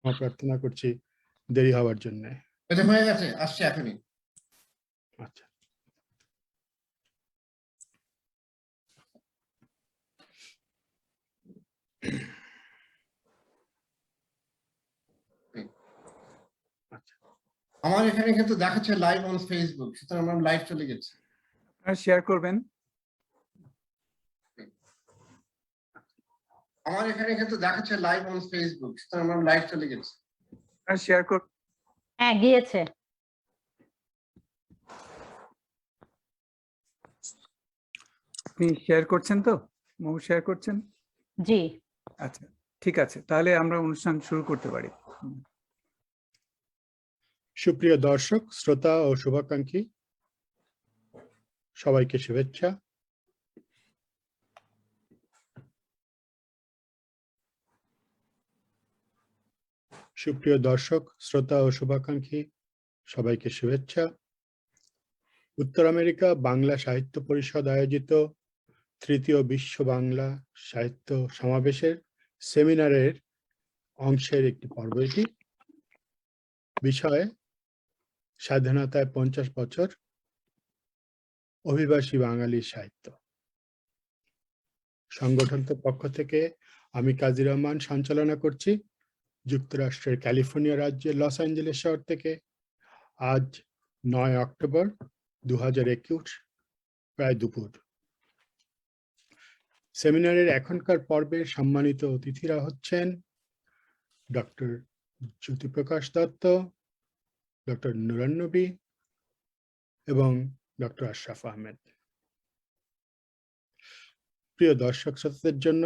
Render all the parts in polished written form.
ক্ষমা প্রার্থনা করছি দেরি হওয়ার জন্য। এটা হয়ে গেছে, আসছে এখনই। আচ্ছা, আচ্ছা। আমার এখানে কিন্তু দেখাচ্ছে লাইভ অন ফেসবুক, সুতরাং আমরা লাইভ চলে গেছি। শেয়ার করবেন। আমার এখানে কিন্তু দেখাচ্ছে লাইভ অন ফেসবুক, সুতরাং আমরা লাইভ চলে গেছি। শেয়ার কর। হ্যাঁ, গিয়েছে। আপনি শেয়ার করছেন তো? মৌ শেয়ার করছেন? জি। আচ্ছা, ঠিক আছে, তাহলে আমরা অনুষ্ঠান শুরু করতে পারি। সুপ্রিয় দর্শক, শ্রোতা ও শুভাকাঙ্ক্ষী, সবাইকে শুভেচ্ছা। সুপ্রিয় দর্শক, শ্রোতা ও শুভাকাঙ্ক্ষী, সবাইকে শুভেচ্ছা। উত্তর আমেরিকা বাংলা সাহিত্য পরিষদ আয়োজিত তৃতীয় বিশ্ব বাংলা সাহিত্য সমাবেশের সেমিনারের অংশের একটি পর্ব এটি। বিষয় স্বাধীনতায় 50 বছর, অভিবাসী বাঙালি সাহিত্য। সংগঠনটির পক্ষ থেকে আমি কাজী রহমান সঞ্চালনা করছি যুক্তরাষ্ট্রের ক্যালিফোর্নিয়া রাজ্যের লস অ্যাঞ্জেলেস শহর থেকে। আজ 9 অক্টোবর 2021, প্রায় দুপুর। সেমিনারের এখনকার পর্বের সম্মানিত অতিথিরা হচ্ছেন ডক্টর জ্যোতিপ্রকাশ দত্ত, ডক্টর নুরান নবী এবং ডক্টর আশরাফ আহমেদ। প্রিয় দর্শক শ্রোতাদের জন্য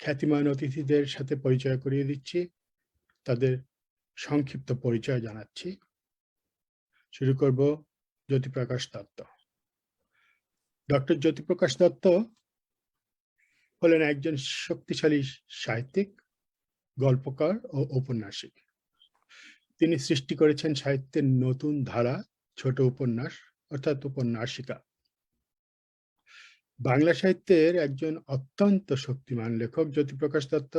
খ্যাতিমান অতিথিদের সাথে পরিচয় করিয়ে দিচ্ছি, তাদের সংক্ষিপ্ত পরিচয় জানাচ্ছি। শুরু করব জ্যোতিপ্রকাশ দত্ত। ডক্টর জ্যোতিপ্রকাশ দত্ত হলেন একজন শক্তিশালী সাহিত্যিক, গল্পকার ও ঔপন্যাসিক। তিনি সৃষ্টি করেছেন সাহিত্যের নতুন ধারা, ছোট উপন্যাস অর্থাৎ উপন্যাসিকা। বাংলা সাহিত্যের একজন অত্যন্ত শক্তিমান লেখক জ্যোতিপ্রকাশ দত্ত।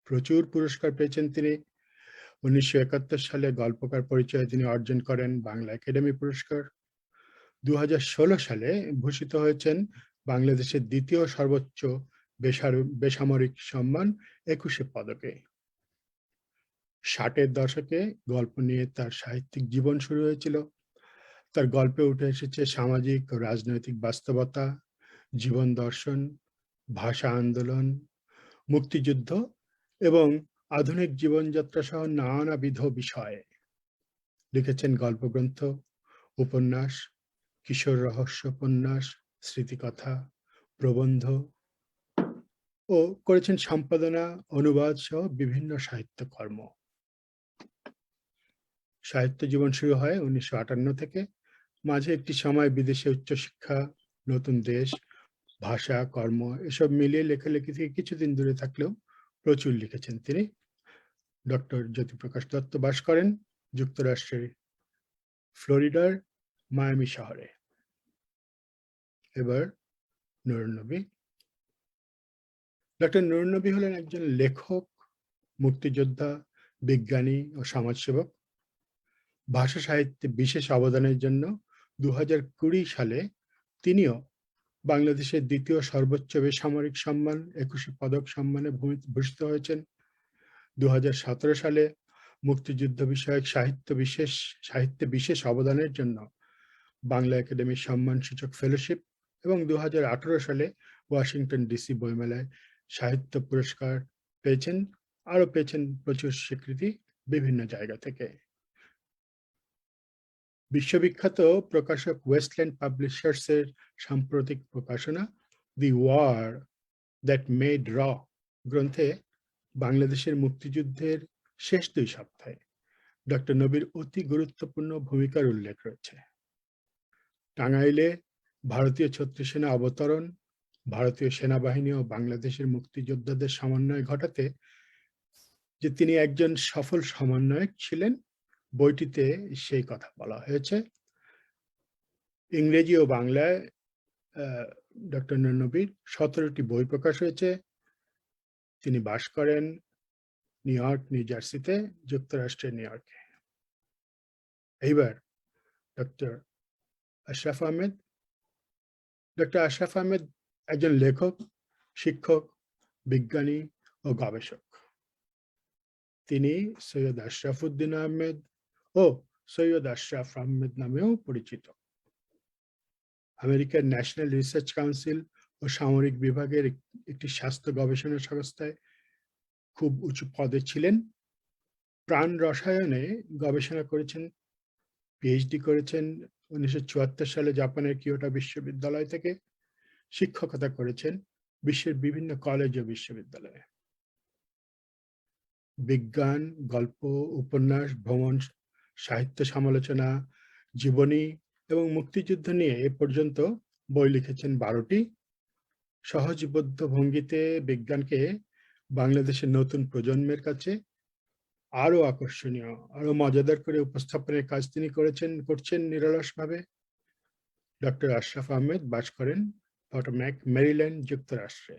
প্রচুর পুরস্কার পেয়েছেন তিনি। 1971 সালে গল্পকার পরিচয়ে তিনি অর্জন করেন বাংলা একাডেমি পুরস্কার। 2016 সালে ভূষিত হয়েছেন বাংলাদেশের দ্বিতীয় সর্বোচ্চ বেসামরিক সম্মান 21শে পদকে। 60-এর দশকে গল্প নিয়ে তার সাহিত্যিক জীবন শুরু হয়েছিল। তার গল্পে উঠে এসেছে সামাজিক ও রাজনৈতিক বাস্তবতা, জীবন দর্শন, ভাষা আন্দোলন, মুক্তিযুদ্ধ এবং আধুনিক জীবনযাত্রা সহ নানাবিধ বিষয়ে। লিখেছেন গল্পগ্রন্থ, উপন্যাস, কিশোর রহস্য উপন্যাস, স্মৃতিকথা, প্রবন্ধ ও করেছেন সম্পাদনা, অনুবাদ সহ বিভিন্ন সাহিত্যকর্ম। সাহিত্য জীবন শুরু হয় 1958 থেকে। মাঝে একটি সময় বিদেশে উচ্চশিক্ষা, নতুন দেশ, ভাষা, কর্ম এসব মিলিয়ে লেখালেখি থেকে কিছুদিন দূরে থাকলেও প্রচুর লিখেছেন তিনি। ডক্টর জ্যোতিপ্রকাশ দত্ত বাস করেন যুক্তরাষ্ট্রের ফ্লোরিডার মায়ামি শহরে। এবার নুরুন নবী। ডক্টর নুরুন নবী হলেন একজন লেখক, মুক্তিযোদ্ধা, বিজ্ঞানী ও সমাজসেবক। ভাষা সাহিত্যে বিশেষ অবদানের জন্য 2020 সালে তিনিও বাংলাদেশের দ্বিতীয় সর্বোচ্চ বেসামরিক সম্মান 21শে পদক সম্মানে ভূষিত হয়েছেন। 2017 সালে মুক্তিযুদ্ধ বিষয়ক সাহিত্যে বিশেষ অবদানের জন্য বাংলা একাডেমির সম্মানসূচক ফেলোশিপ এবং 2018 সালে ওয়াশিংটন ডিসি বইমেলায় সাহিত্য পুরস্কার পেয়েছেন। আরও পেয়েছেন প্রচুর স্বীকৃতি বিভিন্ন জায়গা থেকে। বিশ্ববিখ্যাত প্রকাশক ওয়েস্টল্যান্ড পাবলিশার্সের সাম্প্রতিক প্রকাশনা দি ওয়ার দ্যাট মেড র গ্রন্থে বাংলাদেশের মুক্তিযুদ্ধের শেষ 2 সপ্তাহে ডক্টর নবীর অতি গুরুত্বপূর্ণ ভূমিকার উল্লেখ রয়েছে। টাঙ্গাইলে ভারতীয় ছত্র সেনা অবতরণ, ভারতীয় সেনাবাহিনী ও বাংলাদেশের মুক্তিযোদ্ধাদের সমন্বয় ঘটাতে যে তিনি একজন সফল সমন্বয়ক ছিলেন, বইটিতে সেই কথা বলা হয়েছে। ইংরেজি ও বাংলায় ডক্টর নবীর 17টি বই প্রকাশ হয়েছে। তিনি বাস করেন নিউ ইয়র্ক, নিউ জার্সিতে, যুক্তরাষ্ট্রের নিউ ইয়র্কে। এইবার ডক্টর আশরাফ আহমেদ। ডক্টর আশরাফ আহমেদ একজন লেখক, শিক্ষক, বিজ্ঞানী ও গবেষক। তিনি সৈয়দ আশরাফুদ্দিন আহমেদ ও সৈয়দ আশরাফ আহমেদ নামেও পরিচিত। আমেরিকার ন্যাশনাল রিসার্চ কাউন্সিল ও সামরিক বিভাগের একটি স্বাস্থ্য গবেষণা সংস্থায় খুব উঁচু পদে ছিলেন। প্রাণ রসায়নে গবেষণা করেছেন, পিএইচডি করেছেন। 1974 সালে জাপানের কিয়োটো বিশ্ববিদ্যালয় থেকে শিক্ষকতা করেছেন বিশ্বের বিভিন্ন কলেজ ও বিশ্ববিদ্যালয়ে। বিজ্ঞান, গল্প, উপন্যাস, ভ্রমণ, সাহিত্য সমালোচনা, জীবনী এবং মুক্তিযুদ্ধ নিয়ে এ পর্যন্ত বই লিখেছেন 12টি। সহজবোধ্য ভঙ্গিতে বিজ্ঞানকে বাংলাদেশের নতুন প্রজন্মের কাছে আরো আকর্ষণীয়, আরো মজাদার করে উপস্থাপনের কাজ তিনি করছেন নিরলসভাবে। ডক্টর আশরাফ আহমেদ বাস করেন পটোম্যাক, মেরিল্যান্ড, যুক্তরাষ্ট্রে।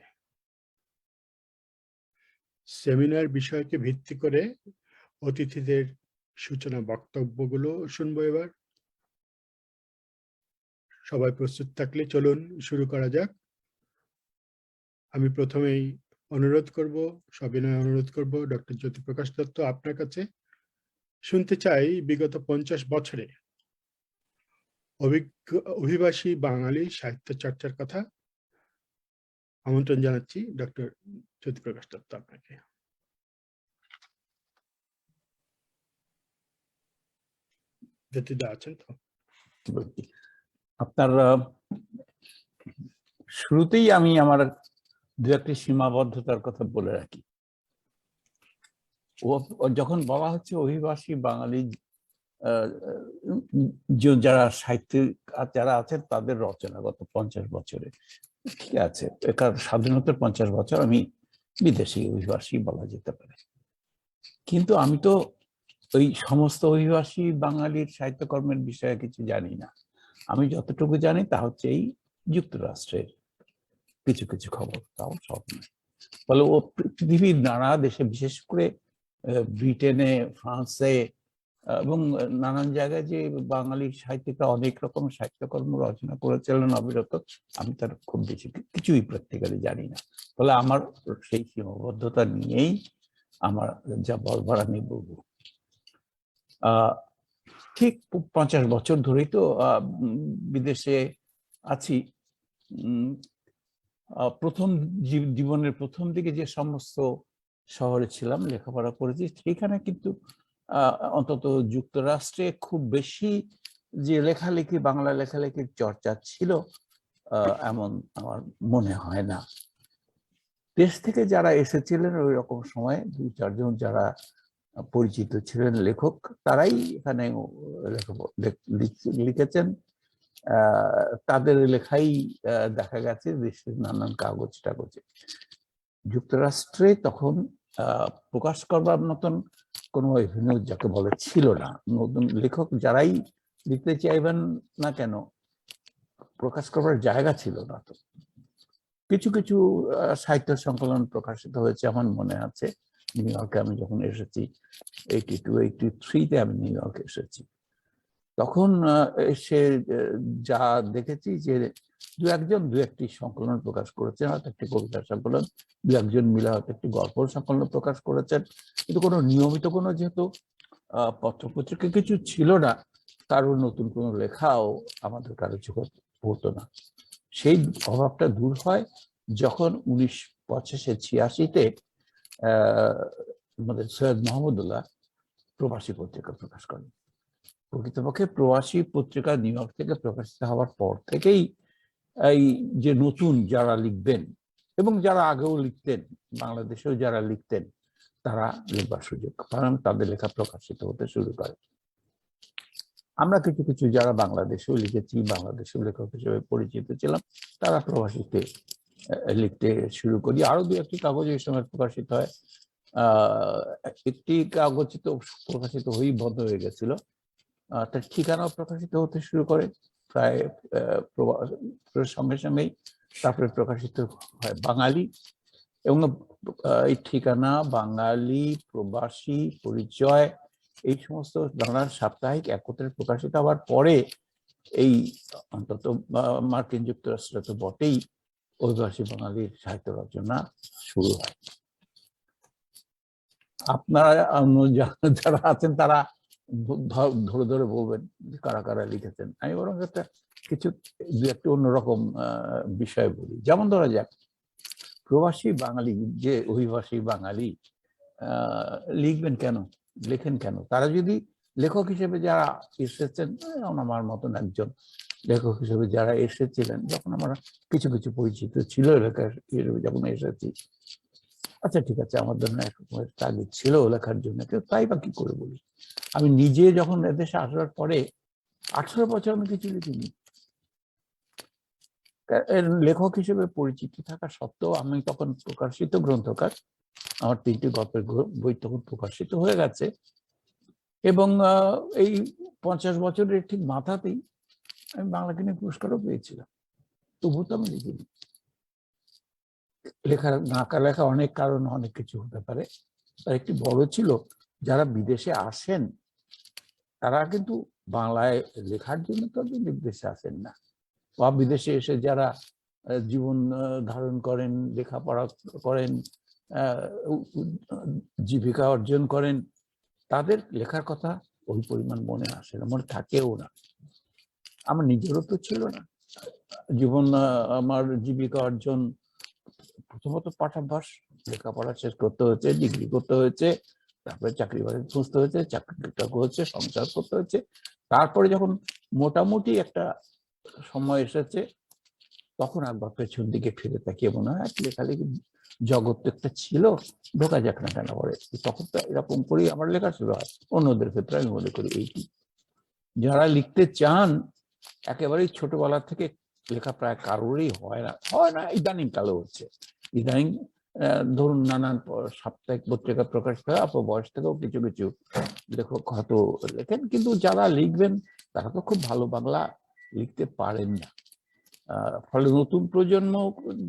সেমিনার বিষয়কে ভিত্তি করে অতিথিদের সূচনা বক্তব্যগুলো শুনবো এবার। সবাই প্রস্তুত থাকলে চলুন শুরু করা যাক। আমি প্রথমেই সবিনয় অনুরোধ করব ডক্টর জ্যোতিপ্রকাশ দত্ত, আপনার কাছে শুনতে চাই বিগত 50 বছরে অভিবাসী বাঙালি সাহিত্য চর্চার কথা। আমন্ত্রণ জানাচ্ছি ডক্টর জ্যোতিপ্রকাশ দত্ত আপনাকে। জ্যোতিদা আছেন তো? আপনার শুরুতেই আমি আমার দু একটি সীমাবদ্ধতার কথা বলে রাখি। যখন বলা হচ্ছে অভিবাসী বাঙালি, যারা সাহিত্যিক যারা আছেন তাদের রচনা গত 50 বছরে, ঠিক আছে, এটার স্বাধীনতার 50 বছর আমি বিদেশি অভিবাসী বলা যেতে পারে। কিন্তু আমি তো ওই সমস্ত অভিবাসী বাঙালির সাহিত্যকর্মের বিষয়ে কিছু জানি না। আমি যতটুকু জানি তা হচ্ছে এই যুক্তরাষ্ট্রের কিছু কিছু খবর, তাও সব নয়। ফলে ও পৃথিবীর নানা দেশে, বিশেষ করে ব্রিটেনে, ফ্রান্সে এবং নানান জায়গায় যে বাঙালি সাহিত্যিকরা অনেক রকম সাহিত্যকর্ম রচনা করেছিলেন অবিরত, আমি তার খুব বেশি কিছুই প্র্যাকটিক্যালি জানি না। ফলে আমার সেই সীমাবদ্ধতা নিয়েই আমার যা বলবার আমি বলবো। ঠিক 50 বছর ধরেই তো বিদেশে আছি। প্রথম জীবনের প্রথম দিকে যে সমস্ত শহরে ছিলাম, লেখাপড়া করেছি, সেখানে কিন্তু অন্তত যুক্তরাষ্ট্রে খুব বেশি যে লেখালেখি, বাংলা লেখালেখির চর্চা ছিল এমন আমার মনে হয় না। দেশ থেকে যারা এসেছিলেন ওই রকম সময় 2-4 জন যারা পরিচিত ছিলেন লেখক, তারাই এখানে লিখেছেন। তাদের লেখাই দেখা গেছে দেশের নানান কাগজ টাগজে। যুক্তরাষ্ট্রে তখন প্রকাশ করবার মতন কোনো এভিনিউ যাকে বলে ছিল না। নতুন লেখক যারাই লিখতে চাইবেন না কেন, প্রকাশ করবার জায়গা ছিল না। তো কিছু কিছু সাহিত্য সংকলন প্রকাশিত হয়েছে আমার মনে আছে। নিউ ইয়র্কে আমি যখন এসেছি 82-83-তে আমি নিউ ইয়র্কে এসেছি, তখন এসে যা দেখেছি যে দু একটি সংকলন প্রকাশ করেছেন, হয়তো একটি কবিতা সংকলন, 2-1 মিলে হয়তো একটি গল্প সংকলন প্রকাশ করেছেন, কিন্তু কোনো নিয়মিত কোনো যেহেতু পত্রপত্রিকা কিছু ছিল না, কারো নতুন কোনো লেখাও আমাদের কারো চোখে পড়তো না। সেই অভাবটা দূর হয় যখন 1985-86-তে আমাদের সৈয়দ মাহমুদুল্লাহ প্রবাসী পত্রিকা প্রকাশ করেন। প্রকৃতপক্ষে প্রবাসী পত্রিকা নিউ ইয়র্ক থেকে প্রকাশিত হওয়ার পর থেকেই এই যে নতুন যারা লিখবেন এবং যারা আগেও লিখতেন, বাংলাদেশেও যারা লিখতেন, তারা লিখবার সুযোগ কারণ তাদের লেখা প্রকাশিত হতে শুরু করে। আমরা কিছু কিছু যারা বাংলাদেশেও লিখেছি, বাংলাদেশেও লেখক হিসেবে পরিচিত ছিলাম, তারা প্রবাসীতে লিখতে শুরু করি। আরো 2-1টি কাগজ এই সময় প্রকাশিত হয়। একটি কাগজ তো প্রকাশিত হয়েই বন্ধ হয়ে গেছিল, তার ঠিকানাও প্রকাশিত হতে শুরু করে প্রায় সঙ্গে সঙ্গেই। তারপরে প্রকাশিত হয় বাঙালি এবং এই ঠিকানা, বাঙালি, প্রবাসী, পরিচয়, এই সমস্ত বাংলার সাপ্তাহিক একত্রে প্রকাশিত হওয়ার পরে এই অন্তত মার্কিন যুক্তরাষ্ট্রে তো বটেই অভিবাসী বাঙালির সাহিত্য রচনা শুরু হয়। আপনারা যারা আছেন তারা ধরে ধরে বলবেন কারা কারা লিখেছেন। আমি বরং একটা কিছু দু একটা অন্যরকম বিষয় বলি। যেমন ধরা যাক, প্রবাসী বাঙালি যে অভিবাসী বাঙালি লিখবেন কেন, লেখেন কেন? তারা যদি লেখক হিসেবে যারা এসেছেন, আমার মতন একজন লেখক হিসেবে যারা এসেছিলেন, যখন আমরা কিছু কিছু পরিচিত ছিল লেখার হিসেবে যখন এসেছি, আচ্ছা ঠিক আছে, আমার জন্য একরকমের তাগিদ ছিল লেখার জন্য, কেউ তাই বা কি করে বলি। আমি নিজে যখন এদেশে আসার পরে 18 বছর আমি কিছু লিখিনি। লেখক হিসেবে পরিচিতি থাকা সত্ত্বেও আমি তখন প্রকাশিত গ্রন্থকার, আমার 3টি গল্পের বই তখন প্রকাশিত হয়ে গেছে, এবং এই 50 বছরের ঠিক মাথাতেই আমি বাংলা একাডেমি পুরস্কারও পেয়েছিলাম। তবু তো আমি লিখিনি। লেখার নাকা লেখা অনেক কারণ, অনেক কিছু হতে পারে। তার একটি বড় ছিল, যারা বিদেশে আসেন তারা কিন্তু বাংলায় লেখার জন্য তো বিদেশে আসেন না, বা বিদেশে এসে যারা জীবন ধারণ করেন, লেখাপড়া করেন, জীবিকা অর্জন করেন, তাদের লেখার কথা ওই পরিমাণ মনে আসে না, মনে থাকেও না। আমার নিজেরও তো ছিল না জীবন, আমার জীবিকা অর্জন প্রথমত পাঠাভ্যাস, লেখাপড়া শেষ করতে হয়েছে, ডিগ্রি করতে হয়েছে, তারপরে চাকরি বাকরি খুঁজতে হয়েছে, চাকরিটা হচ্ছে, সংসার করতে হচ্ছে। তারপরে যখন মোটামুটি একটা সময় এসেছে, তখন একবার পেছন দিকে ফিরে তাকিয়ে মনে হয় লেখালেখি জগৎ একটা ছিল, ঢোকা যাক না কেন করে। তখন তো এরকম করেই আমার লেখা শুরু হয়। অন্যদের ক্ষেত্রে আমি মনে করি এইটি, যারা লিখতে চান একেবারেই ছোটবেলা থেকে লেখা প্রায় কারোরই হয় না, ইদানিং কালে হচ্ছে। ইদানিং ধরুন নানান সাপ্তাহিক পত্রিকা প্রকাশ হয়, অল্প বয়স থেকেও কিছু কিছু লেখক হয়তো লেখেন, কিন্তু যারা লিখবেন তারা তো খুব ভালো বাংলা লিখতে পারেন না। ফলে নতুন প্রজন্ম,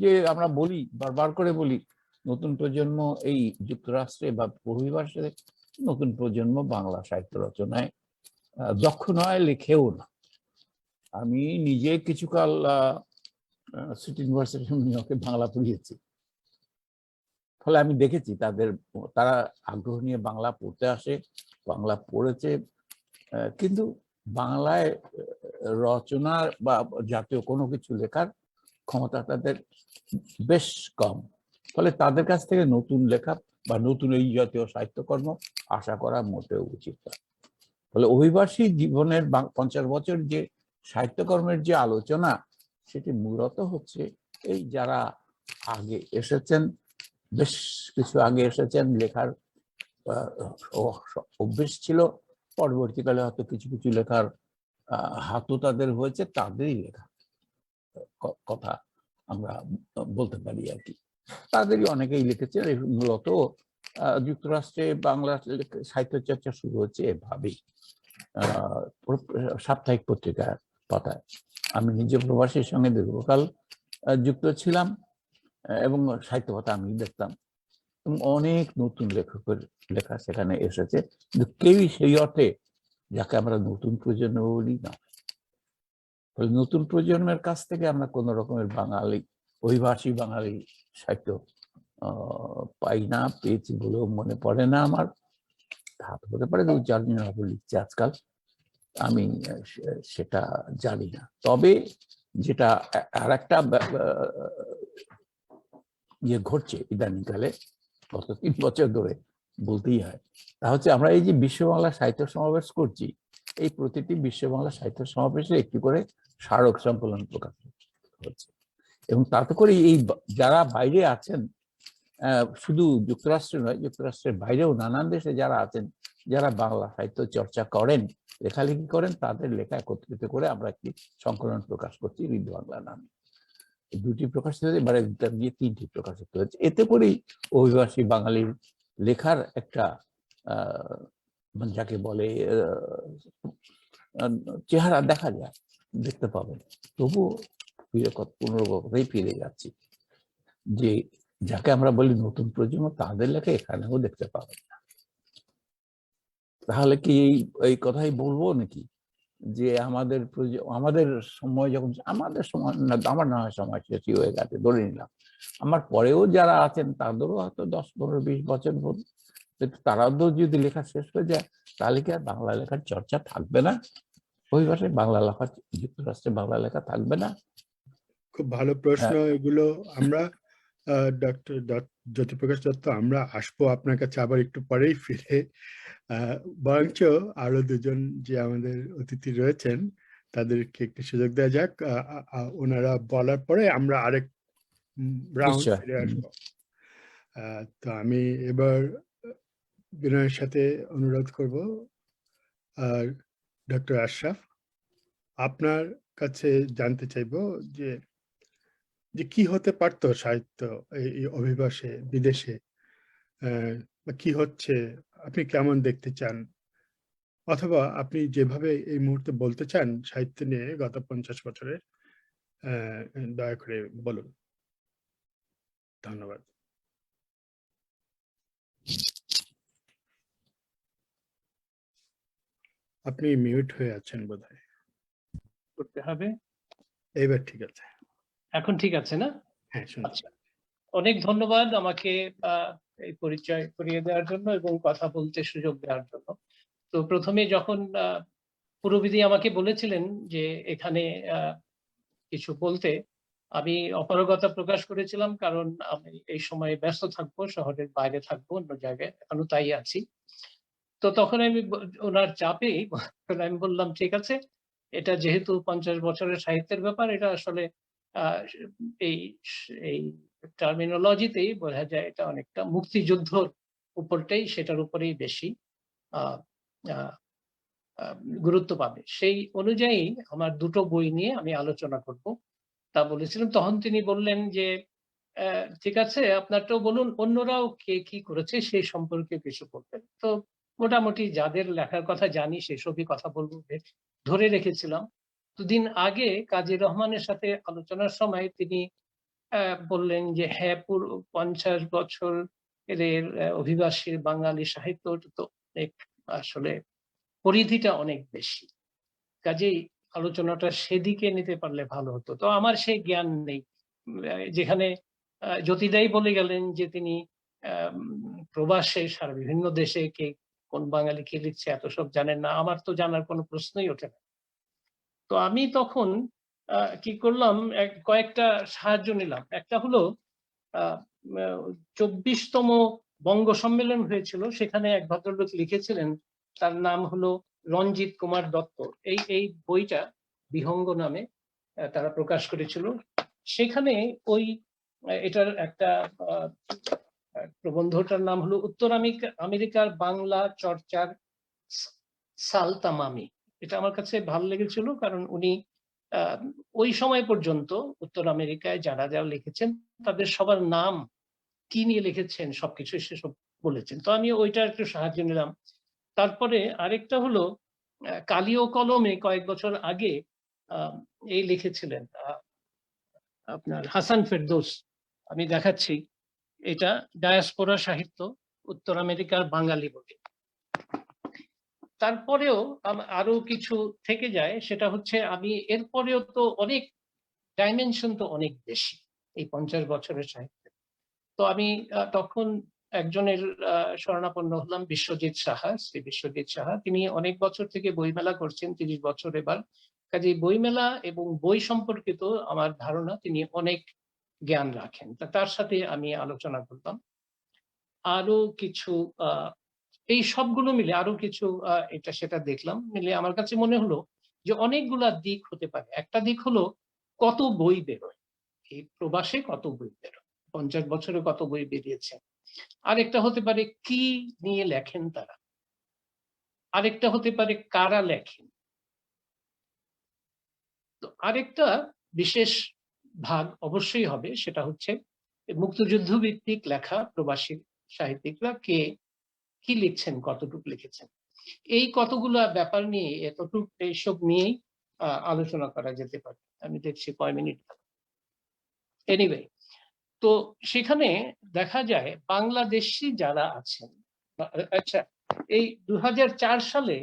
যে আমরা বলি, বারবার করে বলি, নতুন প্রজন্ম এই যুক্তরাষ্ট্রে বা অভিবাসে নতুন প্রজন্ম বাংলা সাহিত্য রচনায় দক্ষ নয়, লেখেও না। আমি নিজে কিছুকাল সিটি ইউনিভার্সিটি নিউ ইয়র্কে বাংলা পড়িয়েছি, ফলে আমি দেখেছি তারা আগ্রহ নিয়ে বাংলা পড়তে আসে, বাংলা পড়েছে, কিন্তু বাংলায় রচনা বা জাতীয় কোনো কিছু লেখার ক্ষমতা তাদের বেশ কম। ফলে তাদের কাছ থেকে নতুন লেখা বা নতুন এই জাতীয় সাহিত্যকর্ম আশা করা মোটেও উচিত না। ফলে অভিবাসী জীবনের 50 বছর যে সাহিত্যকর্মের যে আলোচনা, সেটি মূলত হচ্ছে এই যারা আগে এসেছেন, বেশ কিছু আগে এসেছেন, লেখার অভ্যেস ছিল, পরবর্তীকালে হয়তো কিছু কিছু লেখার হাতও তাদের হয়েছে, তাদেরই লেখা কথা আমরা বলতে পারি আর কি। তাদেরই অনেকেই লিখেছে। মূলত যুক্তরাষ্ট্রে বাংলা সাহিত্য চর্চা শুরু হচ্ছে এভাবেই, সাপ্তাহিক পত্রিকার পাতায়। আমি নিজে প্রবাসীর সঙ্গে দীর্ঘকাল যুক্ত ছিলাম, এবং সাহিত্য পাতা আমি দেখতাম, এবং অনেক নতুন লেখকের লেখা সেখানে এসেছে, কিন্তু কেউই সেই অর্থে যাকে আমরা নতুন প্রজন্ম বলি না। ফলে নতুন প্রজন্মের কাছ থেকে আমরা কোন রকমের বাঙালি, অভিবাসী বাঙালি সাহিত্য পাই না, পেয়েছি বলেও মনে পড়ে না আমার। হতে পারে 2-4 জন লিখছে আজকাল, আমি সেটা জানি না। তবে যেটা আর একটা ইয়ে ঘটছে ইদানিংকালে, গত 3 বছর ধরে বলতেই হয়, তা হচ্ছে আমরা এই যে বিশ্ব বাংলা সাহিত্য সমাবেশ করছি, এই প্রতিটি বিশ্ব বাংলা সাহিত্য সমাবেশে একটি করে স্মারক সংকলন প্রকাশ হচ্ছে, এবং তাতে করে এই যারা বাইরে আছেন, শুধু যুক্তরাষ্ট্রে নয়, যুক্তরাষ্ট্রের বাইরেও নানান দেশে যারা আছেন, যারা বাংলা সাহিত্য চর্চা করেন, লেখালেখি করেন, তাদের লেখা একত্রিত করে আমরা একটি সংকলন প্রকাশ করছি হৃদ বাংলা নামে। 2টি প্রকাশিত হয়েছে, এবারে নিয়ে 3টি প্রকাশিত হয়েছে। এতে করেই অভিবাসী বাঙালির লেখার একটা যাকে বলে চেহারা দেখা যায়, দেখতে পাবেন। তবুও পুনর্গতই ফিরে যাচ্ছি যে যাকে আমরা বলি নতুন প্রজন্ম, তাদের লেখা এখানেও দেখতে পাবেন না। তাহলে কি এই কথাই বলবো নাকি যে আমাদের সময় যখন, আমাদের সময় না, আমার না হয় সময় শেষই হয়ে গেছে ধরে নিলাম, আমার পরেও যারা আছেন তাদেরও হয়তো 10, 15, 20 বছর তারাও যদি লেখা শেষ হয়ে যায়, তাহলে কি আর বাংলা লেখার চর্চা থাকবে না? ওই ভাষায় বাংলা লেখা, যুক্তরাষ্ট্রে বাংলা লেখা থাকবে না? খুব ভালো প্রশ্ন এগুলো। আমরা ডক্টর জ্যোতিপ্রকাশ দত্ত, আমরা আসবো আপনার কাছে আবার একটু পরেই ফিরে। বরঞ্চ আরো দুজন যে আমাদের অতিথি রয়েছেন তাদেরকে একটু সুযোগ দেওয়া যাক। ওনারা বলার পরে আমরা আরেক রাউন্ড নিশ্চয়। ফিরে আসবো। তো আমি এবার বিনয়ের সাথে অনুরোধ করব, ডক্টর আশরাফ, আপনার কাছে জানতে চাইবো যে যে কি হতে পারতো সাহিত্য এই অভিবাসে, বিদেশে, বা কি হচ্ছে, আপনি কেমন দেখতে চান, অথবা আপনি যেভাবে এই মুহূর্তে বলতে চান সাহিত্য নিয়ে গত 50 বছরের, দয়া করে বলুন। ধন্যবাদ। আপনি মিউট হয়ে আছেন বোধহয়। করতে হবে। এইবার ঠিক আছে। এখন ঠিক আছে না? হ্যাঁ, শুনছি। আচ্ছা, অনেক ধন্যবাদ আমাকে এই পরিচয় করিয়ে দেওয়ার জন্য এবং কথা বলতে সুযোগ দেওয়ার জন্য। তো প্রথমে যখন পুরবিধি আমাকে বলেছিলেন যে এখানে কিছু বলতে, আমি অপারগতা প্রকাশ করেছিলাম, কারণ আমি এই সময়ে ব্যস্ত থাকবো, শহরের বাইরে থাকবো, অন্য জায়গায়, এখনো তাই আছি। তো তখন আমি ওনার চাপে আমি বললাম ঠিক আছে, এটা যেহেতু 50 বছরের সাহিত্যের ব্যাপার, এটা আসলে এই এই টার্মিনোলজিতেই বোঝা যায় এটা অনেকটা মুক্তিযুদ্ধর উপরটাই, সেটার উপরেই বেশি গুরুত্ব পাবে। সেই অনুযায়ী আমার দুটো বই নিয়ে আমি আলোচনা করব, তা বলেছিলাম। তখন তিনি বললেন যে ঠিক আছে, আপনারটাও বলুন, অন্যরাও কে কি করেছে সেই সম্পর্কে কিছু বলবেন। তো মোটামুটি যাদের লেখার কথা জানি সেসবই কথা বলবো ধরে রেখেছিলাম। দুদিন আগে কাজী রহমানের সাথে আলোচনার সময় তিনি বললেন যে হ্যাঁ, পুরো 50 বছর এর অভিবাসী বাঙালি সাহিত্য তো অনেক, আসলে পরিধিটা অনেক বেশি, কাজেই আলোচনাটা সেদিকে নিতে পারলে ভালো হতো। তো আমার সেই জ্ঞান নেই। যেখানে জ্যোতিদাই বলে গেলেন যে তিনি প্রবাসে সারা বিভিন্ন দেশে কে কোন বাঙালি কি লিখছে এত সব জানেন না, আমার তো জানার কোনো প্রশ্নই ওঠে না। তো আমি তখন কি করলাম, কয়েকটা সাহায্য নিলাম। একটা হলো 24তম বঙ্গ সম্মেলন হয়েছিল, সেখানে এক ভদ্রলোক লিখেছিলেন, তার নাম হলো রঞ্জিত কুমার দত্ত। এই বইটা বিহঙ্গ নামে তারা প্রকাশ করেছিল। সেখানে ওই এটার একটা প্রবন্ধটার নাম হলো উত্তর আমেরিকার বাংলা চর্চার সাল তামামি। এটা আমার কাছে ভালো লেগেছিল, কারণ উনি ওই সময় পর্যন্ত উত্তর আমেরিকায় যারা যারা লিখেছেন তাদের সবার নাম কি নিয়ে লিখেছেন সবকিছু সেসব বলেছেন। তো আমি ওইটা একটু সাহায্য নিলাম। তারপরে আরেকটা হলো কালি ও কলমে কয়েক বছর আগে এই লিখেছিলেন আপনার হাসান ফেরদৌস, আমি দেখাচ্ছি, এটা ডায়াসপোরা সাহিত্য উত্তর আমেরিকার বাঙালি বই। তারপরেও আরো কিছু থেকে যায়, সেটা হচ্ছে আমি এরপরেও তো অনেক ডাইমেনশন তো অনেক বেশি এই 50 বছরের সাহিত্যে। তো আমি তখন একজনের শরণাপন্ন হলাম, বিশ্বজিৎ সাহা, শ্রী বিশ্বজিৎ সাহা। তিনি অনেক বছর থেকে বইমেলা করছেন, 30 বছর এবার। কাজে বইমেলা এবং বই সম্পর্কিত আমার ধারণা তিনি অনেক জ্ঞান রাখেন, তার সাথে আমি আলোচনা করলাম। আরো কিছু এই সবগুলো মিলে আরো কিছু এটা সেটা দেখলাম, মিলে আমার কাছে মনে হলো যে অনেকগুলা দিক হতে পারে। একটা দিক হলো কত বই বেরোয়, এই প্রবাসে কত বই বেরোয়, 50 বছরে কত বই বেরিয়েছে। আরেকটা হতে পারে কি নিয়ে লেখেন তারা, আরেকটা হতে পারে কারা লেখেন। তো আরেকটা বিশেষ ভাগ অবশ্যই হবে, সেটা হচ্ছে মুক্তিযুদ্ধ ভিত্তিক লেখা প্রবাসী সাহিত্যিকরা কে কি লিখছেন, কতটুকু লিখেছেন। এই কতগুলো ব্যাপার নিয়ে, এতটুকু এইসব নিয়েই আলোচনা করা যেতে পারে। আমি দেখছি কয় মিনিট। এনিওয়ে, তো সেখানে দেখা যায় বাংলাদেশি যারা আছেন, আচ্ছা, এই 2004 সালে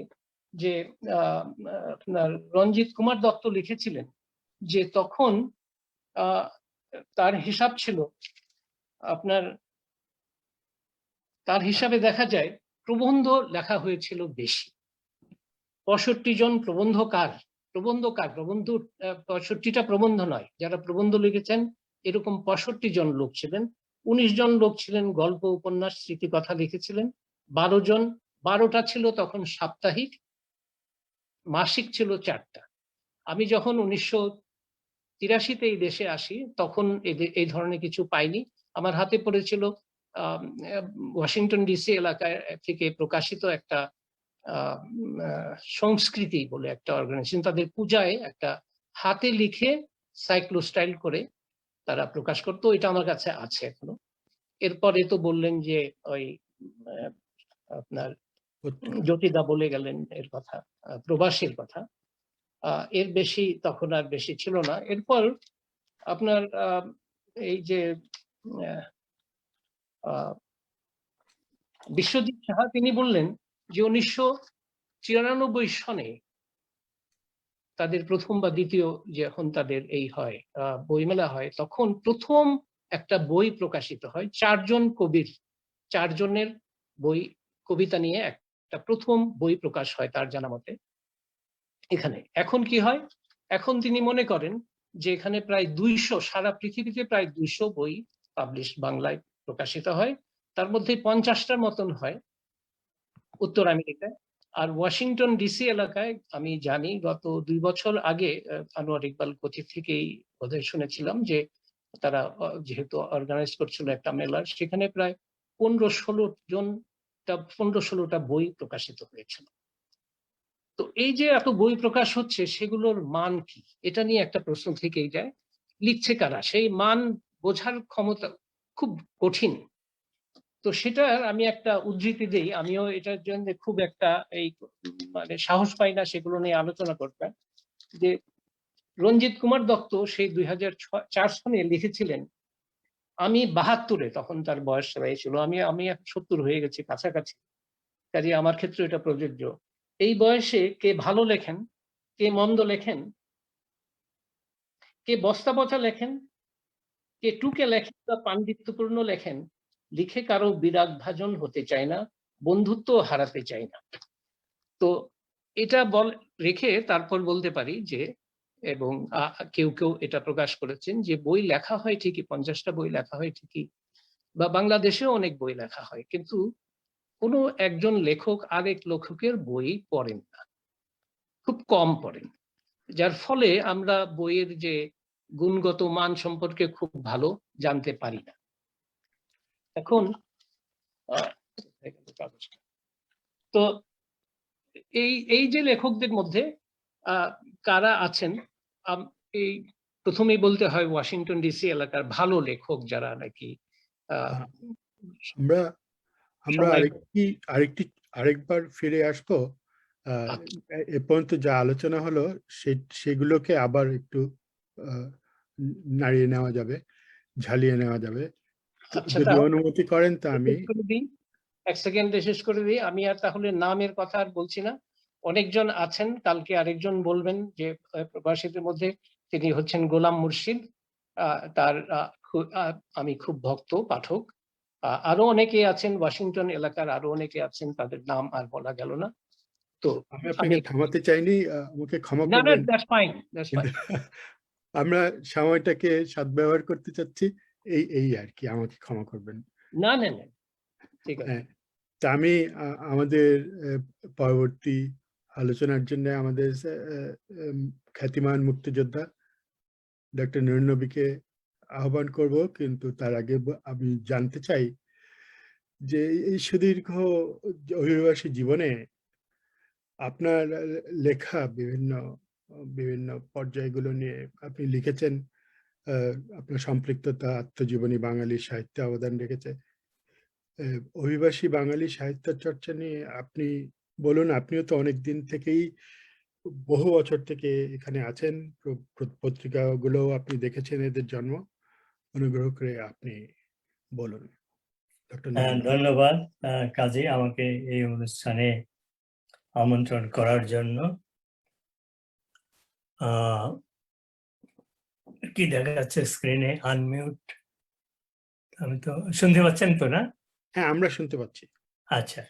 যে আপনার রঞ্জিত কুমার দত্ত লিখেছিলেন যে তখন তার হিসাব ছিল আপনার, তার হিসাবে দেখা যায় প্রবন্ধ লেখা হয়েছিল বেশি, 65 জন প্রবন্ধকার, প্রবন্ধ 65টা প্রবন্ধ নয়, যারা প্রবন্ধ লিখেছেন এরকম 65 জন লোক ছিলেন। 19 জন লোক ছিলেন গল্প উপন্যাস স্মৃতিকথা লিখেছিলেন, 12টা ছিল তখন সাপ্তাহিক, মাসিক ছিল 4টা। আমি যখন 1983-তে এই দেশে আসি তখন এই ধরনের কিছু পাইনি। আমার হাতে পড়েছিল ওয়াশিংটন ডিসি এলাকায় থেকে প্রকাশিত একটা সংস্কৃতি বলে একটা অর্গানাইজেশন, তাদের পূজায় একটা হাতে লিখে সাইক্লোস্টাইল করে তারা প্রকাশ করতো, এটা আমার কাছে আছে এখনো। এরপরে তো বললেন যে ওই আপনার জ্যোতিদা বলে গেলেন এর কথা, প্রবাসীর কথা, এর বেশি তখন আর বেশি ছিল না। এরপর আপনার এই যে বিশ্বজিৎ সাহা তিনি বললেন যে 1994 সনে তাদের প্রথম বা দ্বিতীয় যখন তাদের এই হয় বইমেলা হয়, তখন প্রথম একটা বই প্রকাশিত হয় 4 জন কবির, 4 জনের বই কবিতা নিয়ে একটা প্রথম বই প্রকাশ হয় তার জানা মতে এখানে। এখন কি হয়, এখন তিনি মনে করেন যে এখানে প্রায় 200, সারা পৃথিবীতে প্রায় 200 বই পাবলিশ বাংলায় প্রকাশিত হয়, তার মধ্যে 50টার মতন হয় উত্তর আমেরিকায়। আর ওয়াশিংটন ডিসি এলাকায় আমি জানি গত 2 বছর আগে আনোয়ার ইকবাল কথিত থেকেই বোধহয় শুনেছিলাম যে তারা যেহেতু অর্গানাইজ করছিল একটা মেলা, সেখানে প্রায় 15-16টা বই প্রকাশিত হয়েছিল। তো এই যে এত বই প্রকাশ হচ্ছে সেগুলোর মান কি, এটা নিয়ে একটা প্রশ্ন থেকেই যায়। লিখছে কারা, সেই মান বোঝার ক্ষমতা খুব কঠিন। তো সেটার আমি একটা উদ্ধৃতি দিই, আমিও এটার জন্য খুব একটা এই মানে সাহস পাই না সেগুলো নিয়ে আলোচনা করতে, যে রঞ্জিত কুমার দত্ত সেই 2004 সনে লিখেছিলেন, আমি 72-এ, তখন তার বয়স ছিল, আমি 70 হয়ে গেছি কাছাকাছি, কাজে আমার ক্ষেত্রে এটা প্রযোজ্য। এই বয়সে কে ভালো লেখেন, কে মন্দ লেখেন, কে বস্তা পচা লেখেন, কে টুকে লেখেন বা পাণ্ডিত্যপূর্ণ লেখেন, লিখে কারো বিরাগ ভাজন হতে চায় না, বন্ধুত্ব হারাতে চায় না। তো এটা রেখে তারপর বলতে পারি যে, এবং কেউ কেউ এটা প্রকাশ করেছেন যে বই লেখা হয় ঠিকই, 50টা বই লেখা হয় ঠিকই, বা বাংলাদেশেও অনেক বই লেখা হয়, কিন্তু কোনো একজন লেখক আরেক লেখকের বই পড়েন না, খুব কম পড়েন, যার ফলে আমরা বইয়ের যে গুণগত মান সম্পর্কে খুব ভালো জানতে পারি না। এখন তো এই যে লেখকদের মধ্যে কারা আছেন, এই প্রথমেই বলতে হয় ওয়াশিংটন ডিসি এলাকার ভালো লেখক যারা নাকি আমরা আরেকবার ফিরে আসবো। এ পর্যন্ত যা আলোচনা হলো সেগুলোকে আবার একটু নাড়িয়ে নেওয়া যাবে, ঝালিয়ে নেওয়া যাবে। যদি অনুমতি করেন তা আমি 1 সেকেন্ডে শেষ করে দিই। আমি আর তাহলে নামের কথা আর বলছি না, অনেকজন আছেন, কালকে আরেকজন বলবেন যে প্রবাসীদের মধ্যে তিনি হচ্ছেন গোলাম মুর্শিদ, তার আমি খুব ভক্ত পাঠক। আরো অনেকে আছেন ওয়াশিংটন এলাকার, আরো অনেকে আছেন, তাদের নাম আর বলা গেল না। তো আমি আপনাকে থামাতে চাইনি, আমাকে ক্ষমা করবেন। আমরা সময়টাকে সদ্ব্যবহার করতে চাচ্ছি, এই আর কি, আমাকে ক্ষমা করবেন। না না না, ঠিক আছে। তা আমি আমাদের পরবর্তী আলোচনার জন্য আমাদের খ্যাতিমান মুক্তিযোদ্ধা ডক্টর নুরুন নবীকে আহ্বান করব, কিন্তু তার আগে আমি জানতে চাই যে এই সুদীর্ঘ অভিবাসী জীবনে আপনার লেখা বিভিন্ন পর্যায়গুলো নিয়ে আপনি লিখেছেন, আপনার সম্পৃক্ততা, আত্মজীবনী, বাঙালি সাহিত্যে অবদান রেখেছে। অভিবাসী বাঙালি সাহিত্য চর্চা নিয়ে আপনি বলুন। আপনিও তো অনেক দিন থেকেই, বহু বছর থেকে এখানে আছেন, পত্রিকাগুলো আপনি দেখেছেন এদের জন্ম। অনুগ্রহ করে আপনি বলুন, ডক্টর ধন্যবাদ কাজী আমাকে এই অনুষ্ঠানে আমন্ত্রণ করার জন্য। কি দেখা যাচ্ছে স্ক্রিনে? আনমিউট। আমি তো শুনতে পাচ্ছেন তো না? হ্যাঁ, আমরা শুনতে পাচ্ছি। আচ্ছা,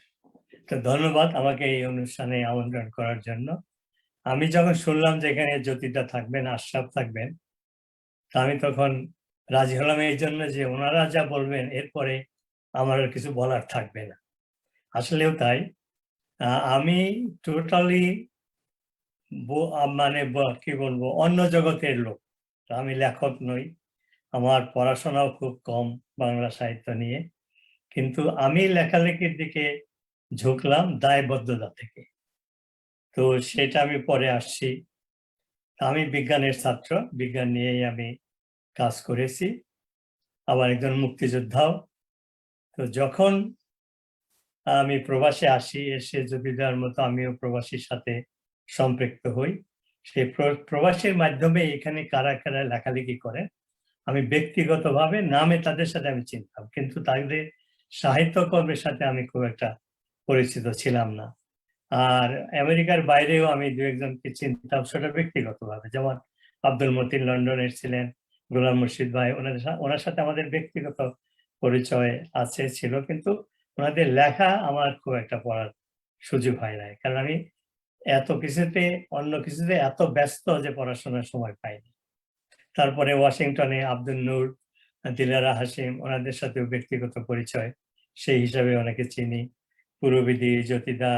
তো ধন্যবাদ আমাকে এই অনুষ্ঠানে আমন্ত্রণ করার জন্য। আমি যখন শুনলাম যে এখানে জ্যোতিটা থাকবেন, আশরাফ থাকবেন, তা আমি তখন রাজি হলাম এই জন্য যে ওনারা যা বলবেন এরপরে আমার আর কিছু বলার থাকবে না। আসলেও তাই। আমি টোটালি মানে কি বলবো, অন্য জগতের লোক। আমি লেখক নই, আমার পড়াশোনাও খুব কম বাংলা সাহিত্য নিয়ে, কিন্তু আমি লেখালেখির দিকে ঝুঁকলাম দায়বদ্ধতা থেকে। তো সেটা আমি পরে আসছি। আমি বিজ্ঞানের ছাত্র, বিজ্ঞান নিয়েই আমি কাজ করেছি, আবার একজন মুক্তিযোদ্ধাও। তো যখন আমি প্রবাসে আসি, এসে জবিদার মতো আমিও প্রবাসীর সাথে সম্পৃক্ত হই। সেই প্রবাসের মাধ্যমে এখানে কারা কারা লেখালেখি করে আমি ব্যক্তিগতভাবে নামে তাদের সাথে আমি চিনতাম, কিন্তু তাদের সাহিত্যকর্মের সাথে আমি খুব একটা পরিচিত ছিলাম না। আর আমেরিকার বাইরেও আমি দু একজনকে চিনতাম সেটা ব্যক্তিগতভাবে, যেমন আব্দুল মতিন লন্ডনের ছিলেন, গোলাম মুর্শিদ ভাই, ওনার সাথে আমাদের ব্যক্তিগত পরিচয় আছে ছিল, কিন্তু ওনাদের লেখা আমার খুব একটা পড়ার সুযোগ হয় নাই, কারণ আমি এত কিছুতে অন্য কিছুতে এত ব্যস্ত যে পড়াশোনার সময় পাইনি। তারপরে ওয়াশিংটনে আব্দুল নূর, দিলারা হাসিম, ওনাদের সাথেও ব্যক্তিগত পরিচয়, সেই হিসাবে অনেকে চিনি। পূর্ববিধি, জ্যোতিদা,